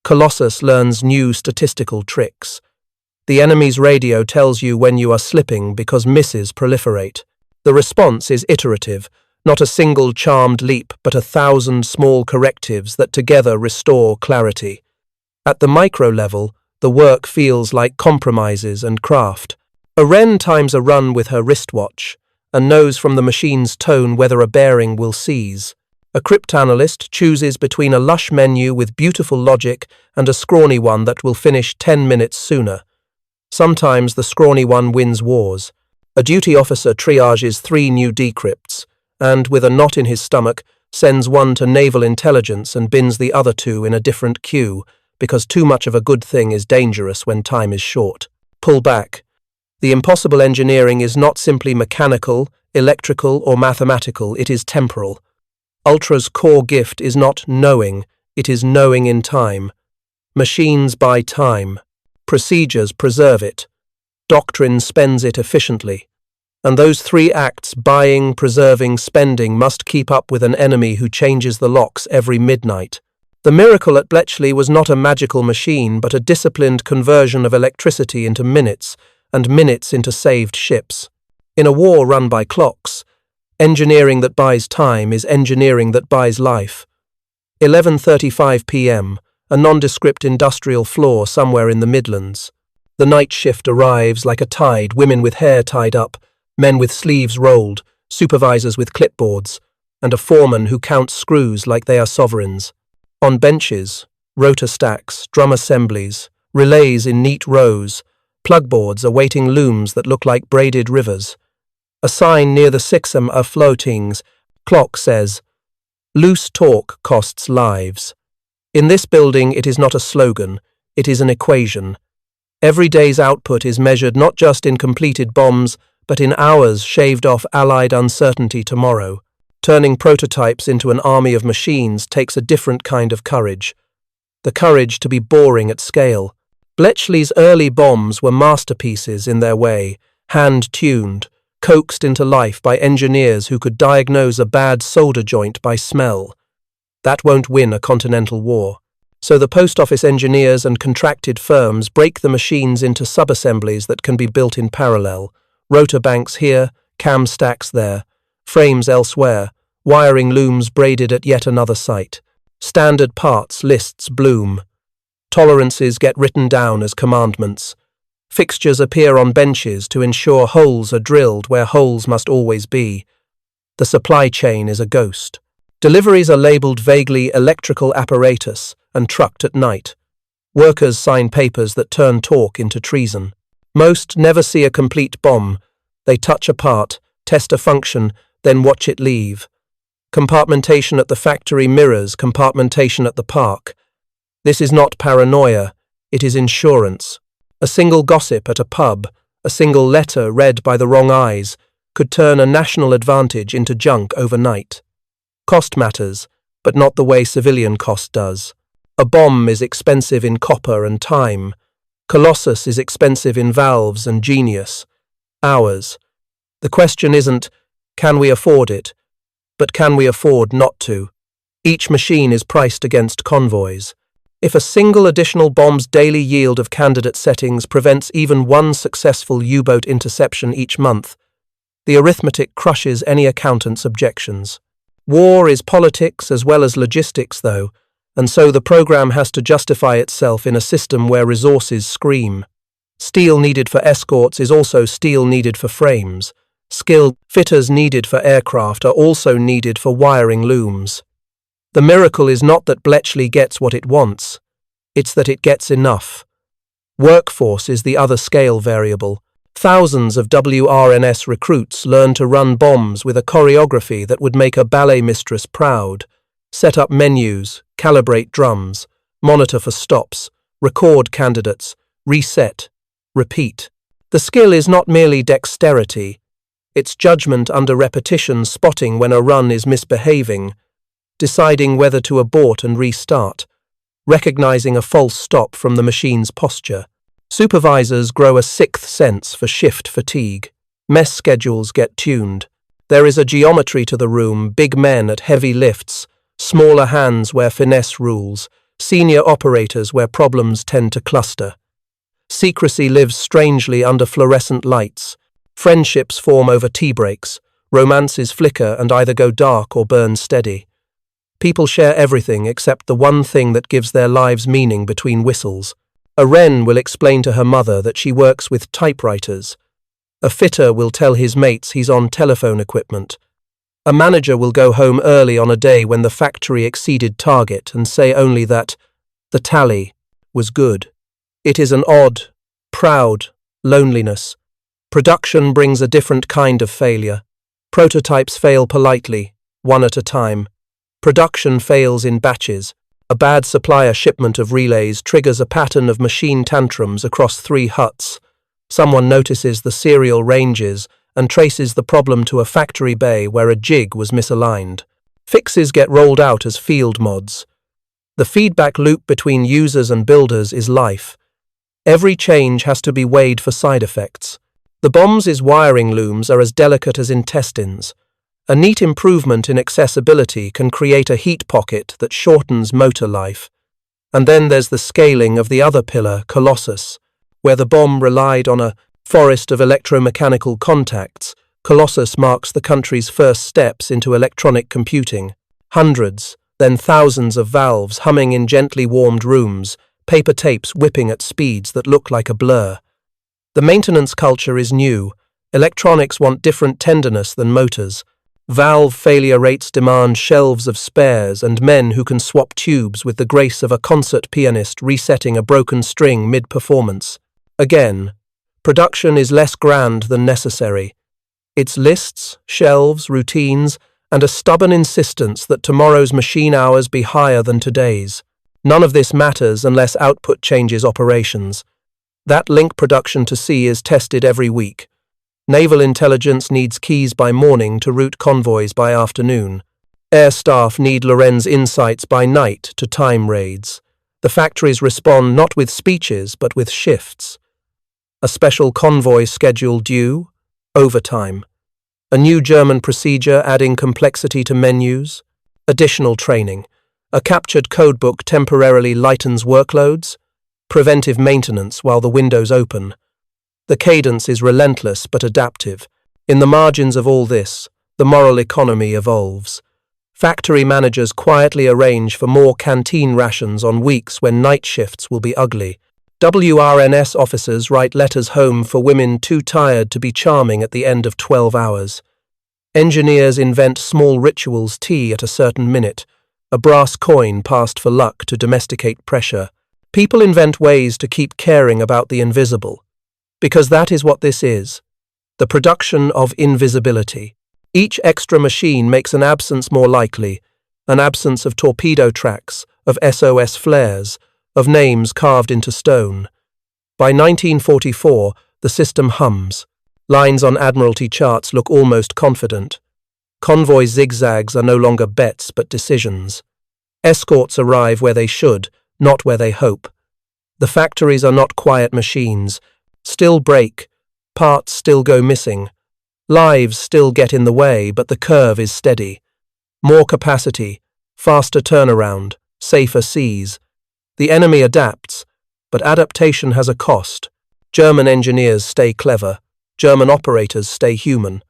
Colossus learns new statistical tricks. The enemy's radio tells you when you are slipping because misses proliferate. The response is iterative, not a single charmed leap but 1,000 small correctives that together restore clarity. At the micro level, the work feels like compromises and craft. A wren times a run with her wristwatch and knows from the machine's tone whether a bearing will seize. A cryptanalyst chooses between a lush menu with beautiful logic and a scrawny one that will finish 10 minutes sooner. Sometimes the scrawny one wins wars. A duty officer triages 3 new decrypts and, with a knot in his stomach, sends one to naval intelligence and bins the other 2 in a different queue, because too much of a good thing is dangerous when time is short. Pull back. The impossible engineering is not simply mechanical, electrical, or mathematical, it is temporal. Ultra's core gift is not knowing, it is knowing in time. Machines buy time. Procedures preserve it. Doctrine spends it efficiently. And those 3 acts, buying, preserving, spending, must keep up with an enemy who changes the locks every midnight. The miracle at Bletchley was not a magical machine, but a disciplined conversion of electricity into minutes, and minutes into saved ships. In a war run by clocks, engineering that buys time is engineering that buys life. 11:35 p.m., a nondescript industrial floor somewhere in the Midlands. The night shift arrives like a tide, women with hair tied up, men with sleeves rolled, supervisors with clipboards, and a foreman who counts screws like they are sovereigns. On benches, rotor stacks, drum assemblies, relays in neat rows, plugboards awaiting looms that look like braided rivers. A sign near the Sixham of floatings. Clock says, "Loose talk costs lives." In this building it is not a slogan, it is an equation. Every day's output is measured not just in completed bombs, but in hours shaved off Allied uncertainty tomorrow. Turning prototypes into an army of machines takes a different kind of courage. The courage to be boring at scale. Bletchley's early bombs were masterpieces in their way, hand-tuned, coaxed into life by engineers who could diagnose a bad solder joint by smell. That won't win a continental war. So the post office engineers and contracted firms break the machines into sub-assemblies that can be built in parallel. Rotor banks here, cam stacks there, frames elsewhere, wiring looms braided at yet another site. Standard parts lists bloom. Tolerances get written down as commandments. Fixtures appear on benches to ensure holes are drilled where holes must always be. The supply chain is a ghost. Deliveries are labelled vaguely electrical apparatus and trucked at night. Workers sign papers that turn talk into treason. Most never see a complete bomb. They touch a part, test a function, then watch it leave. Compartmentation at the factory mirrors compartmentation at the park. This is not paranoia, it is insurance. A single gossip at a pub, a single letter read by the wrong eyes, could turn a national advantage into junk overnight. Cost matters, but not the way civilian cost does. A bomb is expensive in copper and time. Colossus is expensive in valves and genius. Hours. The question isn't, can we afford it? But can we afford not to? Each machine is priced against convoys. If a single additional bomb's daily yield of candidate settings prevents even one successful U-boat interception each month, the arithmetic crushes any accountant's objections. War is politics as well as logistics, though, and so the program has to justify itself in a system where resources scream. Steel needed for escorts is also steel needed for frames. Skilled fitters needed for aircraft are also needed for wiring looms. The miracle is not that Bletchley gets what it wants, it's that it gets enough. Workforce is the other scale variable. Thousands of WRNS recruits learn to run bombs with a choreography that would make a ballet mistress proud. Set up menus, calibrate drums, monitor for stops, record candidates, reset, repeat. The skill is not merely dexterity, it's judgment under repetition, spotting when a run is misbehaving, deciding whether to abort and restart, recognizing a false stop from the machine's posture. Supervisors grow a sixth sense for shift fatigue. Mess schedules get tuned. There is a geometry to the room, big men at heavy lifts, smaller hands where finesse rules, senior operators where problems tend to cluster. Secrecy lives strangely under fluorescent lights. Friendships form over tea breaks. Romances flicker and either go dark or burn steady. People share everything except the one thing that gives their lives meaning between whistles. A wren will explain to her mother that she works with typewriters. A fitter will tell his mates he's on telephone equipment. A manager will go home early on a day when the factory exceeded target and say only that the tally was good. It is an odd, proud loneliness. Production brings a different kind of failure. Prototypes fail politely, one at a time. Production fails in batches. A bad supplier shipment of relays triggers a pattern of machine tantrums across 3 huts. Someone notices the serial ranges and traces the problem to a factory bay where a jig was misaligned. Fixes get rolled out as field mods. The feedback loop between users and builders is life. Every change has to be weighed for side effects. The bomb's wiring looms are as delicate as intestines. A neat improvement in accessibility can create a heat pocket that shortens motor life. And then there's the scaling of the other pillar, Colossus. Where the bomb relied on a forest of electromechanical contacts, Colossus marks the country's first steps into electronic computing. Hundreds, then thousands of valves humming in gently warmed rooms, paper tapes whipping at speeds that look like a blur. The maintenance culture is new. Electronics want different tenderness than motors. Valve failure rates demand shelves of spares and men who can swap tubes with the grace of a concert pianist resetting a broken string mid-performance. Again, production is less grand than necessary. It's lists, shelves, routines, and a stubborn insistence that tomorrow's machine hours be higher than today's. None of this matters unless output changes operations. That link production to sea is tested every week. Naval intelligence needs keys by morning to route convoys by afternoon. Air staff need Lorenz insights by night to time raids. The factories respond not with speeches but with shifts. A special convoy schedule due, overtime. A new German procedure adding complexity to menus, additional training. A captured codebook temporarily lightens workloads, preventive maintenance while the windows open. The cadence is relentless but adaptive. In the margins of all this, the moral economy evolves. Factory managers quietly arrange for more canteen rations on weeks when night shifts will be ugly. WRNS officers write letters home for women too tired to be charming at the end of 12 hours. Engineers invent small rituals, tea at a certain minute, a brass coin passed for luck to domesticate pressure. People invent ways to keep caring about the invisible. Because that is what this is. The production of invisibility. Each extra machine makes an absence more likely, an absence of torpedo tracks, of SOS flares, of names carved into stone. By 1944, the system hums. Lines on Admiralty charts look almost confident. Convoy zigzags are no longer bets but decisions. Escorts arrive where they should, not where they hope. The factories are not quiet machines. Still break, parts still go missing. Lives still get in the way, but the curve is steady. More capacity, faster turnaround, safer seas. The enemy adapts, but adaptation has a cost. German engineers stay clever. German operators stay human.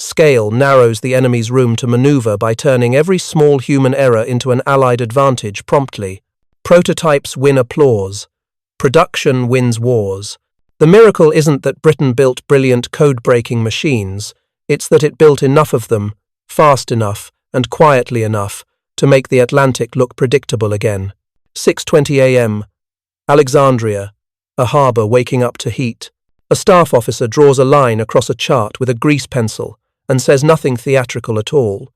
Scale narrows the enemy's room to maneuver by turning every small human error into an Allied advantage promptly. Prototypes win applause. Production wins wars. The miracle isn't that Britain built brilliant code-breaking machines, it's that it built enough of them, fast enough and quietly enough, to make the Atlantic look predictable again. 6:20 a.m. Alexandria, a harbour waking up to heat. A staff officer draws a line across a chart with a grease pencil and says nothing theatrical at all.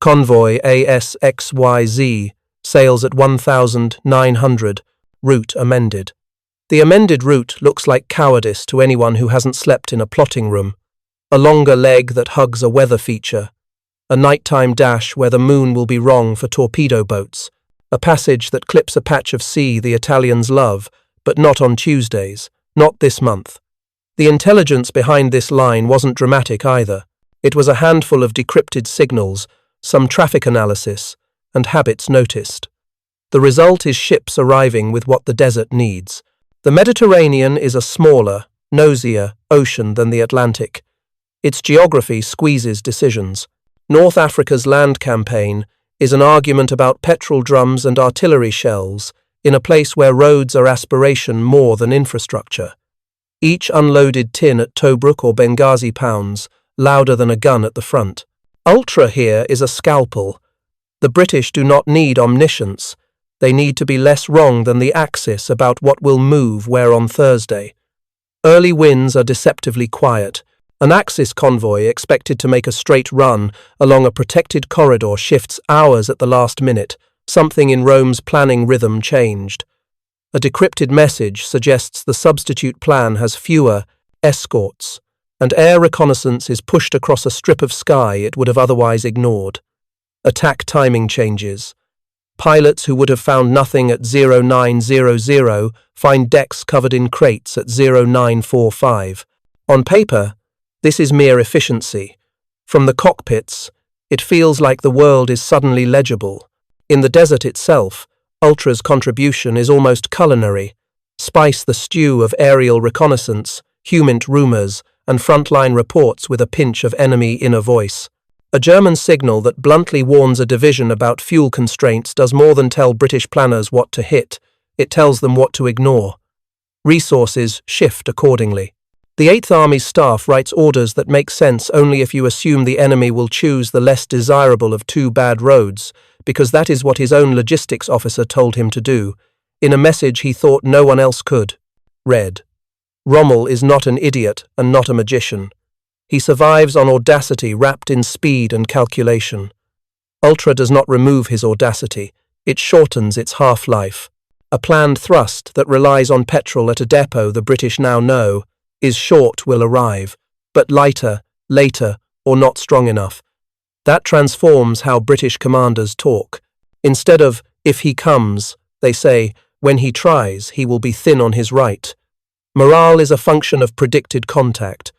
Convoy ASXYZ sails at 1,900, route amended. The amended route looks like cowardice to anyone who hasn't slept in a plotting room. A longer leg that hugs a weather feature. A nighttime dash where the moon will be wrong for torpedo boats. A passage that clips a patch of sea the Italians love, but not on Tuesdays, not this month. The intelligence behind this line wasn't dramatic either. It was a handful of decrypted signals, some traffic analysis, and habits noticed. The result is ships arriving with what the desert needs. The Mediterranean is a smaller, nosier ocean than the Atlantic. Its geography squeezes decisions. North Africa's land campaign is an argument about petrol drums and artillery shells in a place where roads are aspiration more than infrastructure. Each unloaded tin at Tobruk or Benghazi pounds louder than a gun at the front. Ultra here is a scalpel. The British do not need omniscience. They need to be less wrong than the Axis about what will move where on Thursday. Early wins are deceptively quiet. An Axis convoy expected to make a straight run along a protected corridor shifts hours at the last minute. Something in Rome's planning rhythm changed. A decrypted message suggests the substitute plan has fewer escorts, and air reconnaissance is pushed across a strip of sky it would have otherwise ignored. Attack timing changes. Pilots who would have found nothing at 0900 find decks covered in crates at 0945. On paper, this is mere efficiency. From the cockpits, it feels like the world is suddenly legible. In the desert itself, Ultra's contribution is almost culinary. Spice the stew of aerial reconnaissance, humint rumors, and frontline reports with a pinch of enemy inner voice. A German signal that bluntly warns a division about fuel constraints does more than tell British planners what to hit, it tells them what to ignore. Resources shift accordingly. The 8th Army's staff writes orders that make sense only if you assume the enemy will choose the less desirable of two bad roads, because that is what his own logistics officer told him to do, in a message he thought no one else could. Read. Rommel is not an idiot and not a magician. He survives on audacity wrapped in speed and calculation. Ultra does not remove his audacity, it shortens its half-life. A planned thrust that relies on petrol at a depot the British now know is short will arrive, but lighter, later, or not strong enough. That transforms how British commanders talk. Instead of, if he comes, they say, when he tries, he will be thin on his right. Morale is a function of predicted contact,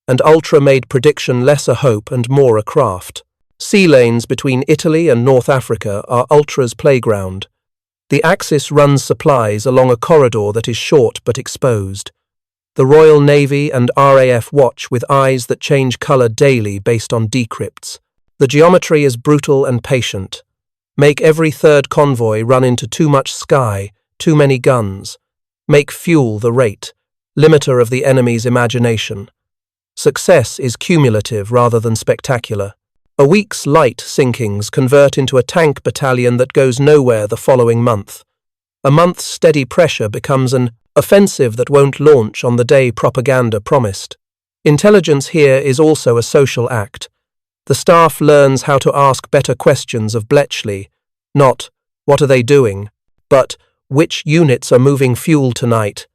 and Ultra made prediction less a hope and more a craft. Sea lanes between Italy and North Africa are Ultra's playground. The Axis runs supplies along a corridor that is short but exposed. The Royal Navy and RAF watch with eyes that change colour daily based on decrypts. The geometry is brutal and patient. Make every third convoy run into too much sky, too many guns. Make fuel the rate, limiter of the enemy's imagination. Success is cumulative rather than spectacular. A week's light sinkings convert into a tank battalion that goes nowhere the following month. A month's steady pressure becomes an offensive that won't launch on the day propaganda promised. Intelligence here is also a social act. The staff learns how to ask better questions of Bletchley, not, "What are they doing?" but, "Which units are moving fuel tonight?"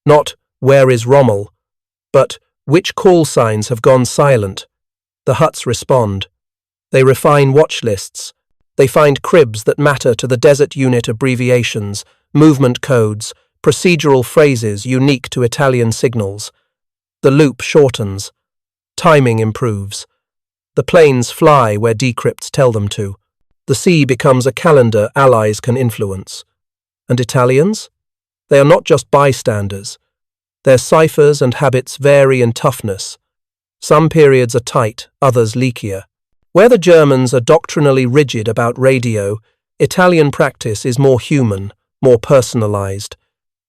Not, "Where is Rommel?" but, "Which call signs have gone silent?" The huts respond. They refine watch lists. They find cribs that matter to the desert unit abbreviations, movement codes, procedural phrases unique to Italian signals. The loop shortens. Timing improves. The planes fly where decrypts tell them to. The sea becomes a calendar allies can influence. And Italians? They are not just bystanders. Their ciphers and habits vary in toughness. Some periods are tight, others leakier. Where the Germans are doctrinally rigid about radio, Italian practice is more human, more personalized.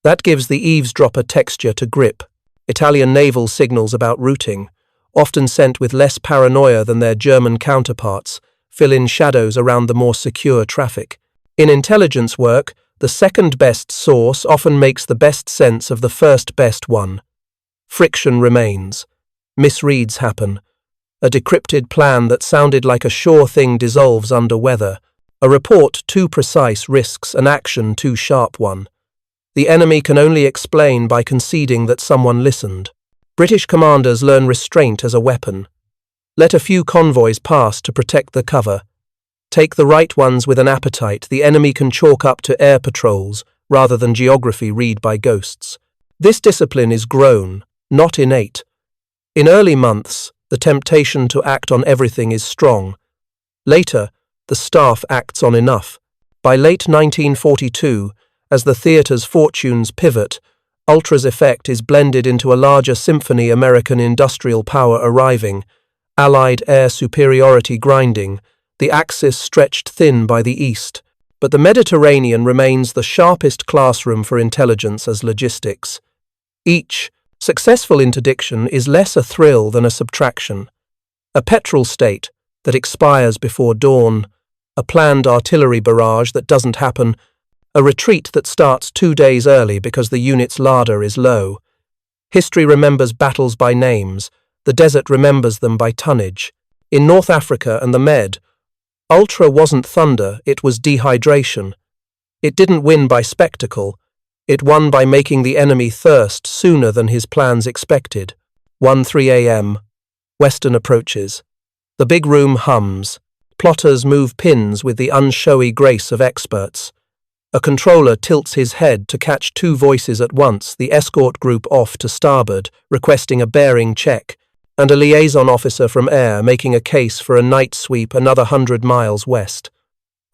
That gives the eavesdropper texture to grip. Italian naval signals about routing, often sent with less paranoia than their German counterparts, fill in shadows around the more secure traffic. In intelligence work, the second best source often makes the best sense of the first best one. Friction remains. Misreads happen. A decrypted plan that sounded like a sure thing dissolves under weather. A report too precise risks an action too sharp one. The enemy can only explain by conceding that someone listened. British commanders learn restraint as a weapon. Let a few convoys pass to protect the cover. Take the right ones with an appetite the enemy can chalk up to air patrols rather than geography read by ghosts. This discipline is grown, not innate. In early months, the temptation to act on everything is strong. Later, the staff acts on enough. By late 1942, as the theatre's fortunes pivot, Ultra's effect is blended into a larger symphony American industrial power arriving, Allied air superiority grinding, the Axis stretched thin by the east, but the Mediterranean remains the sharpest classroom for intelligence as logistics. Each successful interdiction is less a thrill than a subtraction. A petrol state that expires before dawn, a planned artillery barrage that doesn't happen, a retreat that starts 2 days early because the unit's larder is low. History remembers battles by names, the desert remembers them by tonnage. In North Africa and the Med, Ultra wasn't thunder, it was dehydration. It didn't win by spectacle. It won by making the enemy thirst sooner than his plans expected. 1:03 a.m. Western approaches. The big room hums. Plotters move pins with the unshowy grace of experts. A controller tilts his head to catch 2 voices at once, the escort group off to starboard, requesting a bearing check, and a liaison officer from air making a case for a night sweep another 100 miles west.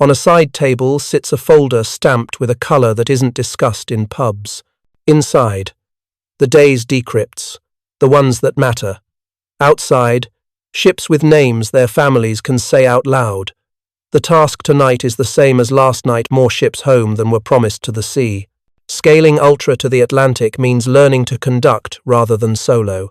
On a side table sits a folder stamped with a colour that isn't discussed in pubs. Inside, the day's decrypts, the ones that matter. Outside, ships with names their families can say out loud. The task tonight is the same as last night, more ships home than were promised to the sea. Scaling Ultra to the Atlantic means learning to conduct rather than solo.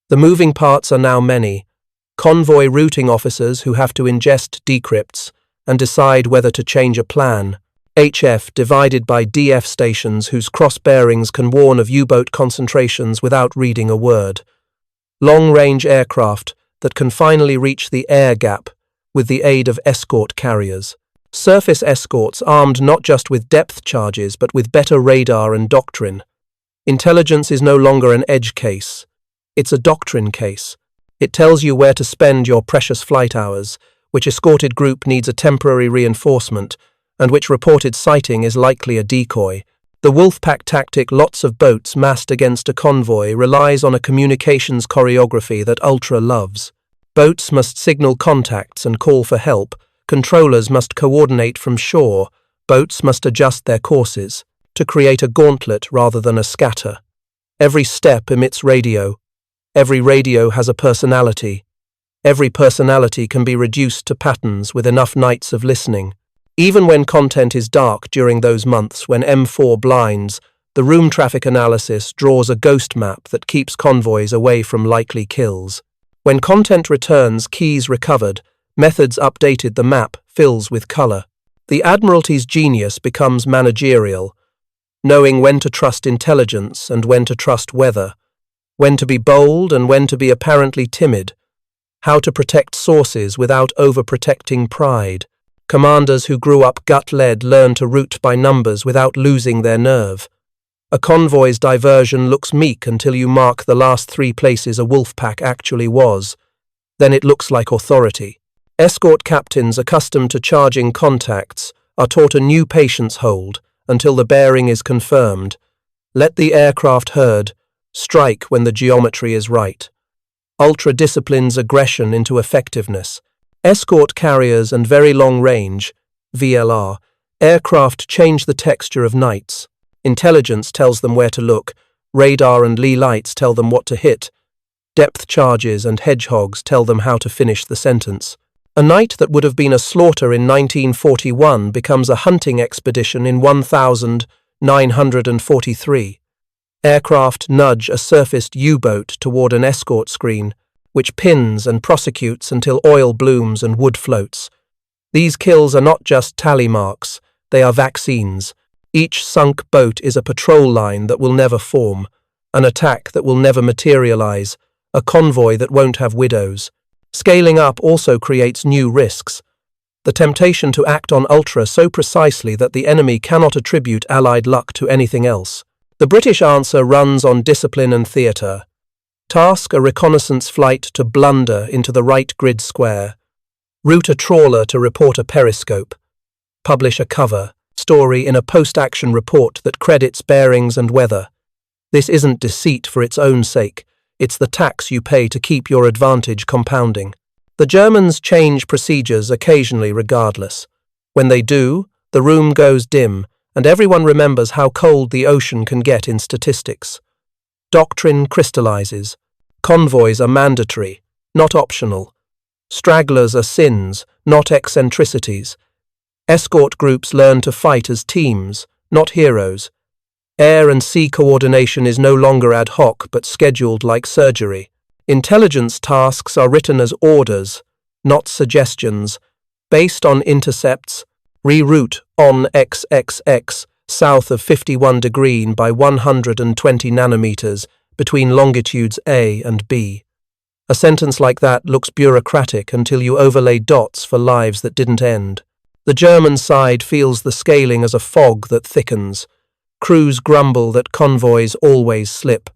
The moving parts are now many. Convoy routing officers who have to ingest decrypts and decide whether to change a plan. HF divided by DF stations whose cross bearings can warn of U-boat concentrations without reading a word. Long-range aircraft that can finally reach the air gap with the aid of escort carriers. Surface escorts armed not just with depth charges but with better radar and doctrine. Intelligence is no longer an edge case. It's a doctrine case. It tells you where to spend your precious flight hours, which escorted group needs a temporary reinforcement, and which reported sighting is likely a decoy. The Wolfpack tactic, lots of boats massed against a convoy, relies on a communications choreography that Ultra loves. Boats must signal contacts and call for help. Controllers must coordinate from shore. Boats must adjust their courses to create a gauntlet rather than a scatter. Every step emits radio. Every radio has a personality. Every personality can be reduced to patterns with enough nights of listening. Even when content is dark during those months when M4 blinds, the room traffic analysis draws a ghost map that keeps convoys away from likely kills. When content returns, keys recovered, methods updated, the map fills with color. The Admiralty's genius becomes managerial, knowing when to trust intelligence and when to trust weather, when to be bold and when to be apparently timid, how to protect sources without overprotecting pride. Commanders who grew up gut-led learn to root by numbers without losing their nerve. A convoy's diversion looks meek until you mark the last 3 places a wolf pack actually was. Then it looks like authority. Escort captains accustomed to charging contacts are taught a new patience hold until the bearing is confirmed. Let the aircraft herd strike when the geometry is right. Ultra disciplines aggression into effectiveness. Escort carriers and very long range (VLR) aircraft change the texture of nights. Intelligence tells them where to look, radar and lee lights tell them what to hit, depth charges and hedgehogs tell them how to finish the sentence. A night that would have been a slaughter in 1941 becomes a hunting expedition in 1943. Aircraft nudge a surfaced U-boat toward an escort screen, which pins and prosecutes until oil blooms and wood floats. These kills are not just tally marks, they are vaccines. Each sunk boat is a patrol line that will never form, an attack that will never materialize, a convoy that won't have widows. Scaling up also creates new risks. The temptation to act on ultra so precisely that the enemy cannot attribute Allied luck to anything else. The British answer runs on discipline and theatre. Task a reconnaissance flight to blunder into the right grid square. Route a trawler to report a periscope. Publish a cover story in a post-action report that credits bearings and weather. This isn't deceit for its own sake. It's the tax you pay to keep your advantage compounding. The Germans change procedures occasionally regardless. When they do, the room goes dim, and everyone remembers how cold the ocean can get in statistics. Doctrine crystallizes. Convoys are mandatory, not optional. Stragglers are sins, not eccentricities. Escort groups learn to fight as teams, not heroes. Air and sea coordination is no longer ad hoc but scheduled like surgery. Intelligence tasks are written as orders, not suggestions, based on intercepts. Reroute on XXX south of 51 degrees by 120 nanometers between longitudes A and B. A sentence like that looks bureaucratic until you overlay dots for lives that didn't end. The German side feels the scaling as a fog that thickens. Crews grumble that convoys always slip.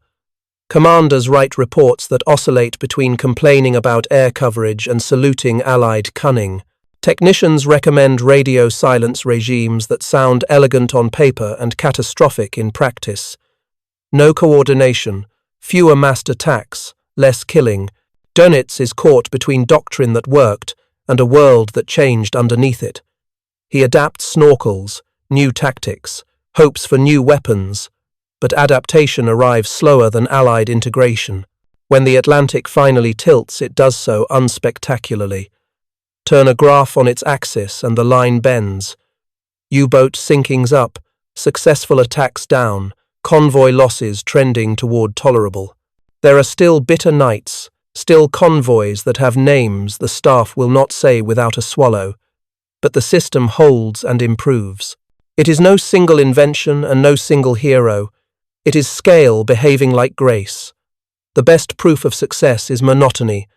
Commanders write reports that oscillate between complaining about air coverage and saluting Allied cunning. Technicians recommend radio silence regimes that sound elegant on paper and catastrophic in practice. No coordination, fewer massed attacks, less killing. Dönitz is caught between doctrine that worked and a world that changed underneath it. He adapts snorkels, new tactics, hopes for new weapons, but adaptation arrives slower than Allied integration. When the Atlantic finally tilts, it does so unspectacularly. Turn a graph on its axis and the line bends. U-boat sinkings up, successful attacks down, convoy losses trending toward tolerable. There are still bitter nights, still convoys that have names the staff will not say without a swallow, but the system holds and improves. It is no single invention and no single hero. It is scale behaving like grace. The best proof of success is monotony.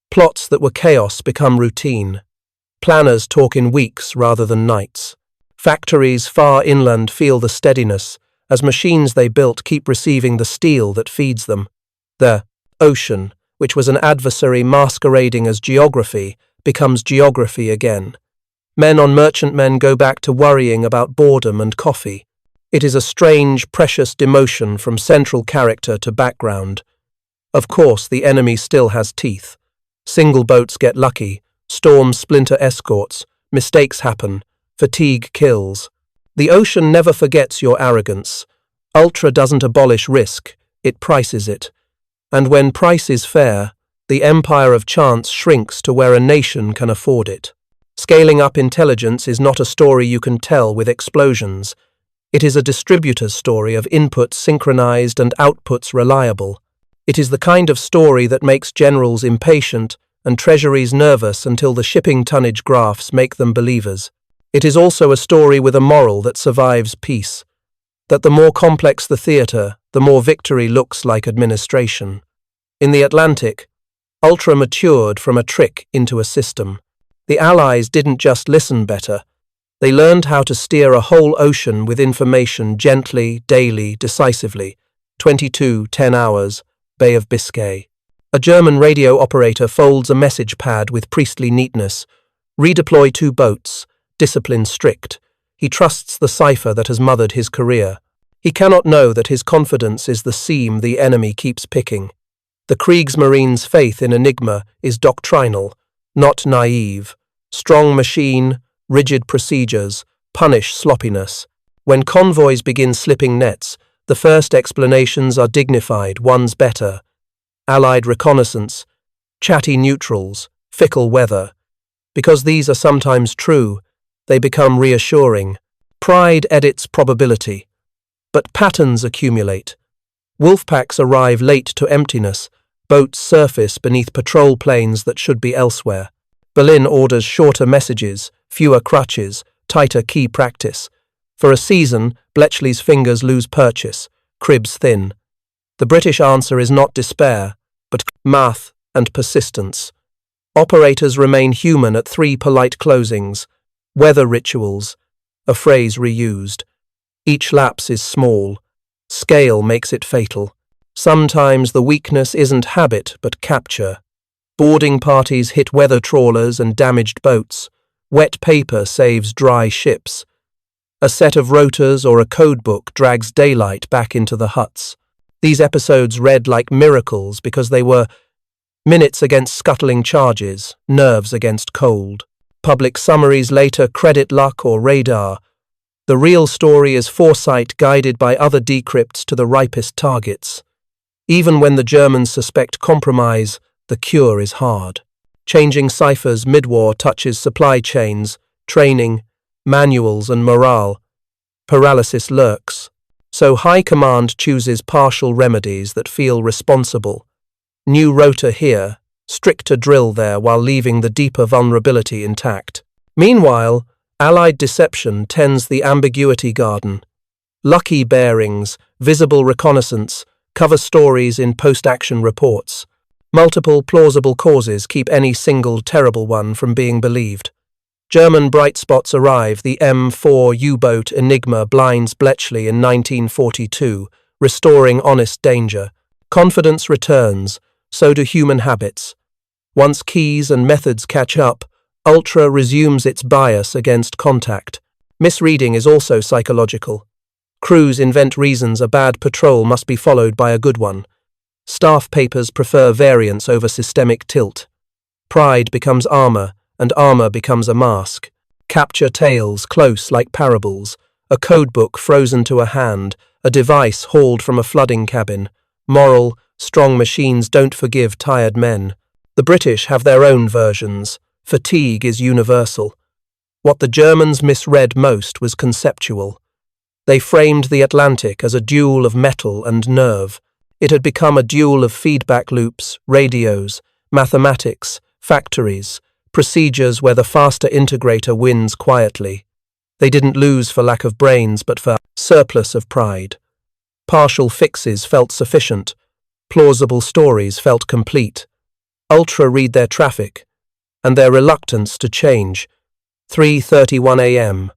Plots that were chaos become routine. Planners talk in weeks rather than nights. Factories far inland feel the steadiness as machines they built keep receiving the steel that feeds them. The ocean, which was an adversary masquerading as geography, becomes geography again. Men on merchantmen go back to worrying about boredom and coffee. It is a strange, precious demotion from central character to background. Of course, the enemy still has teeth. Single boats get lucky, storms splinter escorts, mistakes happen, fatigue kills. The ocean never forgets your arrogance. Ultra doesn't abolish risk, it prices it. And when price is fair, the empire of chance shrinks to where a nation can afford it. Scaling up intelligence is not a story you can tell with explosions. It is a distributor's story of inputs synchronized and outputs reliable. It is the kind of story that makes generals impatient and treasuries nervous until the shipping tonnage graphs make them believers. It is also a story with a moral that survives peace. That the more complex the theater, the more victory looks like administration. In the Atlantic, Ultra matured from a trick into a system. The Allies didn't just listen better. They learned how to steer a whole ocean with information gently, daily, decisively. 10 hours, Bay of Biscay. A German radio operator folds a message pad with priestly neatness. Redeploy 2 boats, discipline strict. He trusts the cipher that has mothered his career. He cannot know that his confidence is the seam the enemy keeps picking. The Kriegsmarine's faith in Enigma is doctrinal, not naive. Strong machine, rigid procedures, punish sloppiness. When convoys begin slipping nets, the first explanations are dignified, one's better. Allied reconnaissance, chatty neutrals, fickle weather. Because these are sometimes true, they become reassuring. Pride edits probability. But patterns accumulate. Wolfpacks arrive late to emptiness. Boats surface beneath patrol planes that should be elsewhere. Berlin orders shorter messages, fewer crutches, tighter key practice. For a season, Bletchley's fingers lose purchase, cribs thin. The British answer is not despair, but math and persistence. Operators remain human at 3 polite closings. Weather rituals, a phrase reused. Each lapse is small. Scale makes it fatal. Sometimes the weakness isn't habit but capture. Boarding parties hit weather trawlers and damaged boats. Wet paper saves dry ships. A set of rotors or a codebook drags daylight back into the huts. These episodes read like miracles because they were minutes against scuttling charges, nerves against cold. Public summaries later credit luck or radar. The real story is foresight guided by other decrypts to the ripest targets. Even when the Germans suspect compromise, the cure is hard. Changing ciphers mid-war touches supply chains, training, manuals and morale. Paralysis lurks. So High Command chooses partial remedies that feel responsible. New rotor here, stricter drill there while leaving the deeper vulnerability intact. Meanwhile, Allied deception tends the ambiguity garden. Lucky bearings, visible reconnaissance, cover stories in post-action reports. Multiple plausible causes keep any single terrible one from being believed. German bright spots arrive. The M4 U-boat Enigma blinds Bletchley in 1942, restoring honest danger. Confidence returns, so do human habits. Once keys and methods catch up, Ultra resumes its bias against contact. Misreading is also psychological. Crews invent reasons a bad patrol must be followed by a good one. Staff papers prefer variance over systemic tilt. Pride becomes armor, and armor becomes a mask. Capture tales close like parables. A codebook frozen to a hand, a device hauled from a flooding cabin. Moral, strong machines don't forgive tired men. The British have their own versions. Fatigue is universal. What the Germans misread most was conceptual. They framed the Atlantic as a duel of metal and nerve. It had become a duel of feedback loops, radios, mathematics, factories, procedures where the faster integrator wins quietly. They didn't lose for lack of brains, but for surplus of pride. Partial fixes felt sufficient. Plausible stories felt complete. Ultra read their traffic, and their reluctance to change. 3:31 a.m.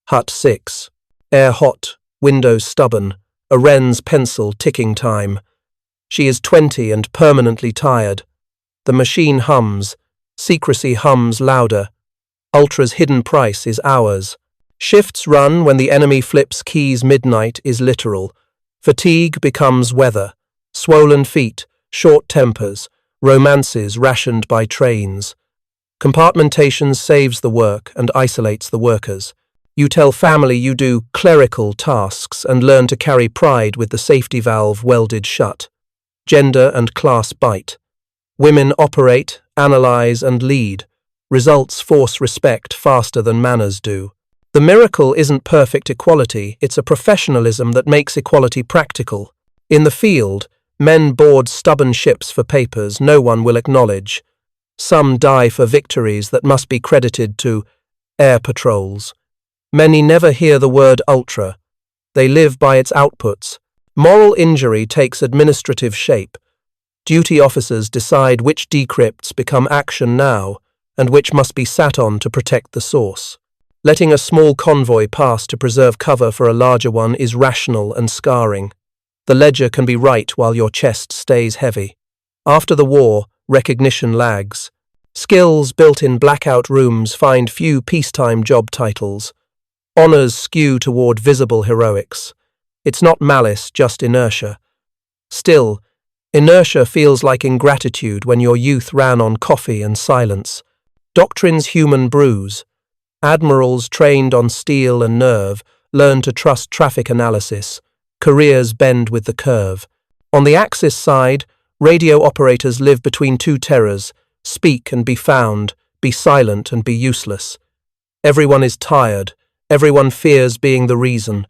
Hut 6. Air hot, windows stubborn, a Wren's pencil ticking time. She is 20 and permanently tired. The machine hums. Secrecy hums louder. Ultra's hidden price is hours. Shifts run when the enemy flips keys midnight is literal. Fatigue becomes weather. Swollen feet, short tempers, romances rationed by trains. Compartmentation saves the work and isolates the workers. You tell family you do clerical tasks and learn to carry pride with the safety valve welded shut. Gender and class bite. Women operate, analyze, and lead. Results force respect faster than manners do. The miracle isn't perfect equality, it's a professionalism that makes equality practical. In the field, men board stubborn ships for papers no one will acknowledge. Some die for victories that must be credited to air patrols. Many never hear the word ultra. They live by its outputs. Moral injury takes administrative shape. Duty officers decide which decrypts become action now and which must be sat on to protect the source. Letting a small convoy pass to preserve cover for a larger one is rational and scarring. The ledger can be right while your chest stays heavy. After the war, recognition lags. Skills built in blackout rooms find few peacetime job titles. Honors skew toward visible heroics. It's not malice, just inertia. Still, inertia feels like ingratitude when your youth ran on coffee and silence. Doctrine's human bruise. Admirals trained on steel and nerve learn to trust traffic analysis. Careers bend with the curve. On the Axis side, radio operators live between two terrors: speak and be found, be silent and be useless. Everyone is tired. Everyone fears being the reason.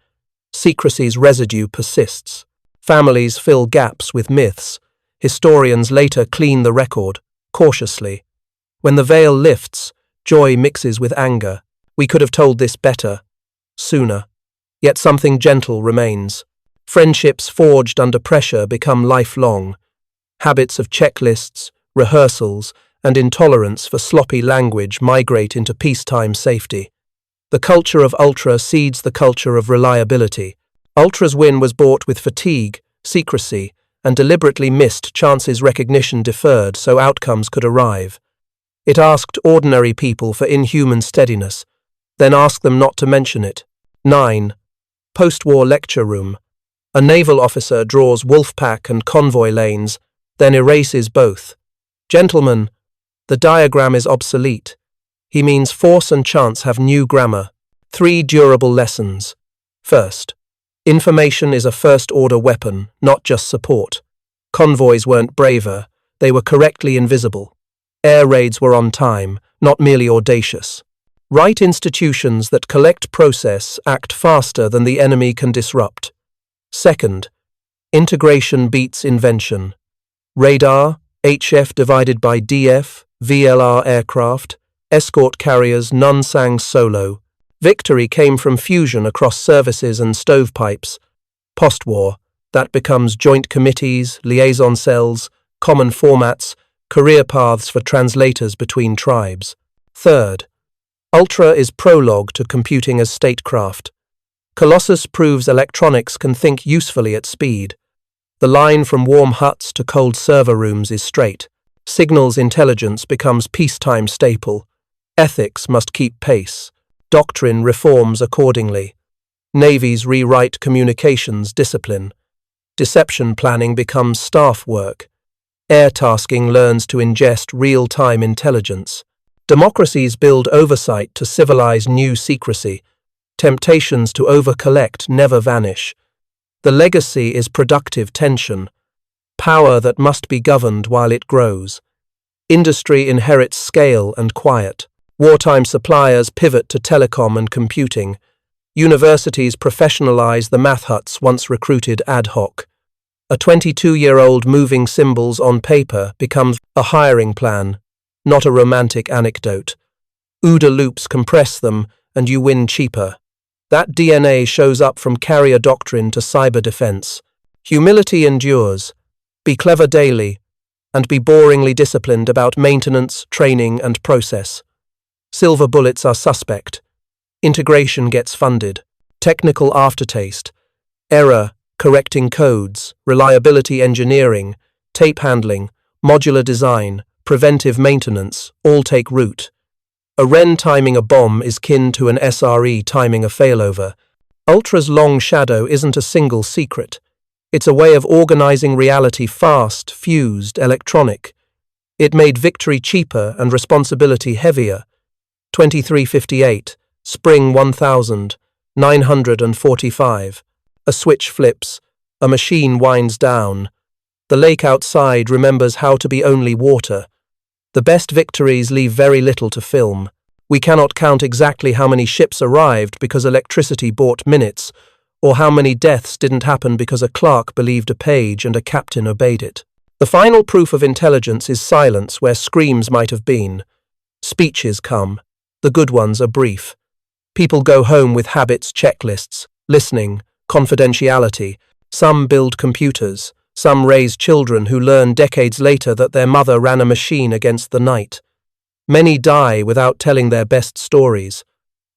Secrecy's residue persists. Families fill gaps with myths. Historians later clean the record, cautiously. When the veil lifts, joy mixes with anger. We could have told this better, sooner. Yet something gentle remains. Friendships forged under pressure become lifelong. Habits of checklists, rehearsals, and intolerance for sloppy language migrate into peacetime safety. The culture of ultra seeds the culture of reliability. Ultra's win was bought with fatigue, secrecy, and deliberately missed chances recognition deferred so outcomes could arrive. It asked ordinary people for inhuman steadiness, then asked them not to mention it. 9. Post-war lecture room. A naval officer draws wolfpack and convoy lanes, then erases both. Gentlemen, the diagram is obsolete. He means force and chance have new grammar. 3 durable lessons. First, information is a first-order weapon, not just support. Convoys weren't braver, they were correctly invisible. Air raids were on time, not merely audacious. Right institutions that collect process act faster than the enemy can disrupt. Second, integration beats invention. Radar, HF divided by DF, VLR aircraft, escort carriers none sang solo. Victory came from fusion across services and stovepipes. Post-war, that becomes joint committees, liaison cells, common formats, career paths for translators between tribes. Third, Ultra is prologue to computing as statecraft. Colossus proves electronics can think usefully at speed. The line from warm huts to cold server rooms is straight. Signals intelligence becomes peacetime staple. Ethics must keep pace. Doctrine reforms accordingly. Navies rewrite communications discipline. Deception planning becomes staff work. Air tasking learns to ingest real-time intelligence. Democracies build oversight to civilize new secrecy. Temptations to over-collect never vanish. The legacy is productive tension. Power that must be governed while it grows. Industry inherits scale and quiet. Wartime suppliers pivot to telecom and computing. Universities professionalize the math huts once recruited ad hoc. A 22-year-old moving symbols on paper becomes a hiring plan, not a romantic anecdote. OODA loops compress them, and you win cheaper. That DNA shows up from carrier doctrine to cyber defense. Humility endures. Be clever daily, and be boringly disciplined about maintenance, training, and process. Silver bullets are suspect. Integration gets funded. Technical aftertaste. Error, correcting codes, reliability engineering, tape handling, modular design, preventive maintenance, all take root. A Wren timing a bomb is kin to an SRE timing a failover. Ultra's long shadow isn't a single secret. It's a way of organizing reality fast, fused, electronic. It made victory cheaper and responsibility heavier. 2358, Spring 1945. A switch flips. A machine winds down. The lake outside remembers how to be only water. The best victories leave very little to film. We cannot count exactly how many ships arrived because electricity bought minutes, or how many deaths didn't happen because a clerk believed a page and a captain obeyed it. The final proof of intelligence is silence where screams might have been. Speeches come. The good ones are brief. People go home with habits, checklists, listening, confidentiality. Some build computers. Some raise children who learn decades later that their mother ran a machine against the night. Many die without telling their best stories.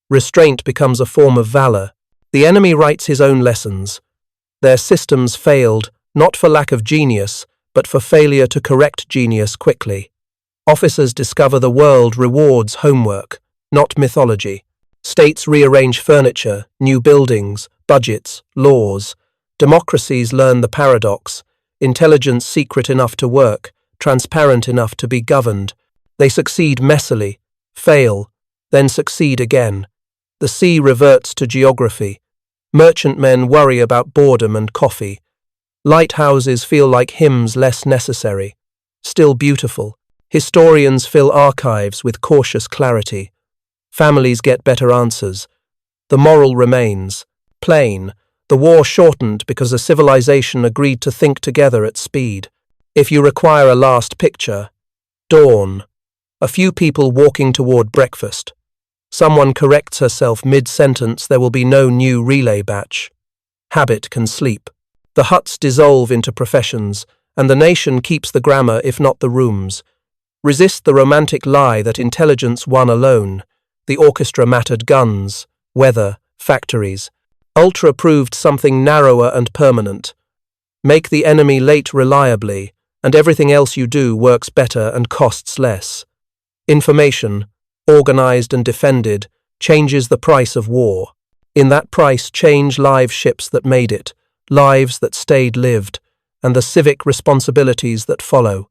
Restraint becomes a form of valor. The enemy writes his own lessons. Their systems failed, not for lack of genius, but for failure to correct genius quickly. Officers discover the world rewards homework, not mythology. States rearrange furniture, new buildings, budgets, laws. Democracies learn the paradox. Intelligence secret enough to work, transparent enough to be governed. They succeed messily, fail, then succeed again. The sea reverts to geography. Merchantmen worry about boredom and coffee. Lighthouses feel like hymns less necessary. Still beautiful. Historians fill archives with cautious clarity. Families get better answers. The moral remains. Plain. The war shortened because a civilization agreed to think together at speed. If you require a last picture, dawn. A few people walking toward breakfast. Someone corrects herself mid-sentence, there will be no new relay batch. Habit can sleep. The huts dissolve into professions, and the nation keeps the grammar if not the rooms. Resist the romantic lie that intelligence won alone. The orchestra mattered guns, weather, factories. Ultra proved something narrower and permanent. Make the enemy late reliably, and everything else you do works better and costs less. Information, organized and defended, changes the price of war. In that price change live ships that made it, lives that stayed lived, and the civic responsibilities that follow.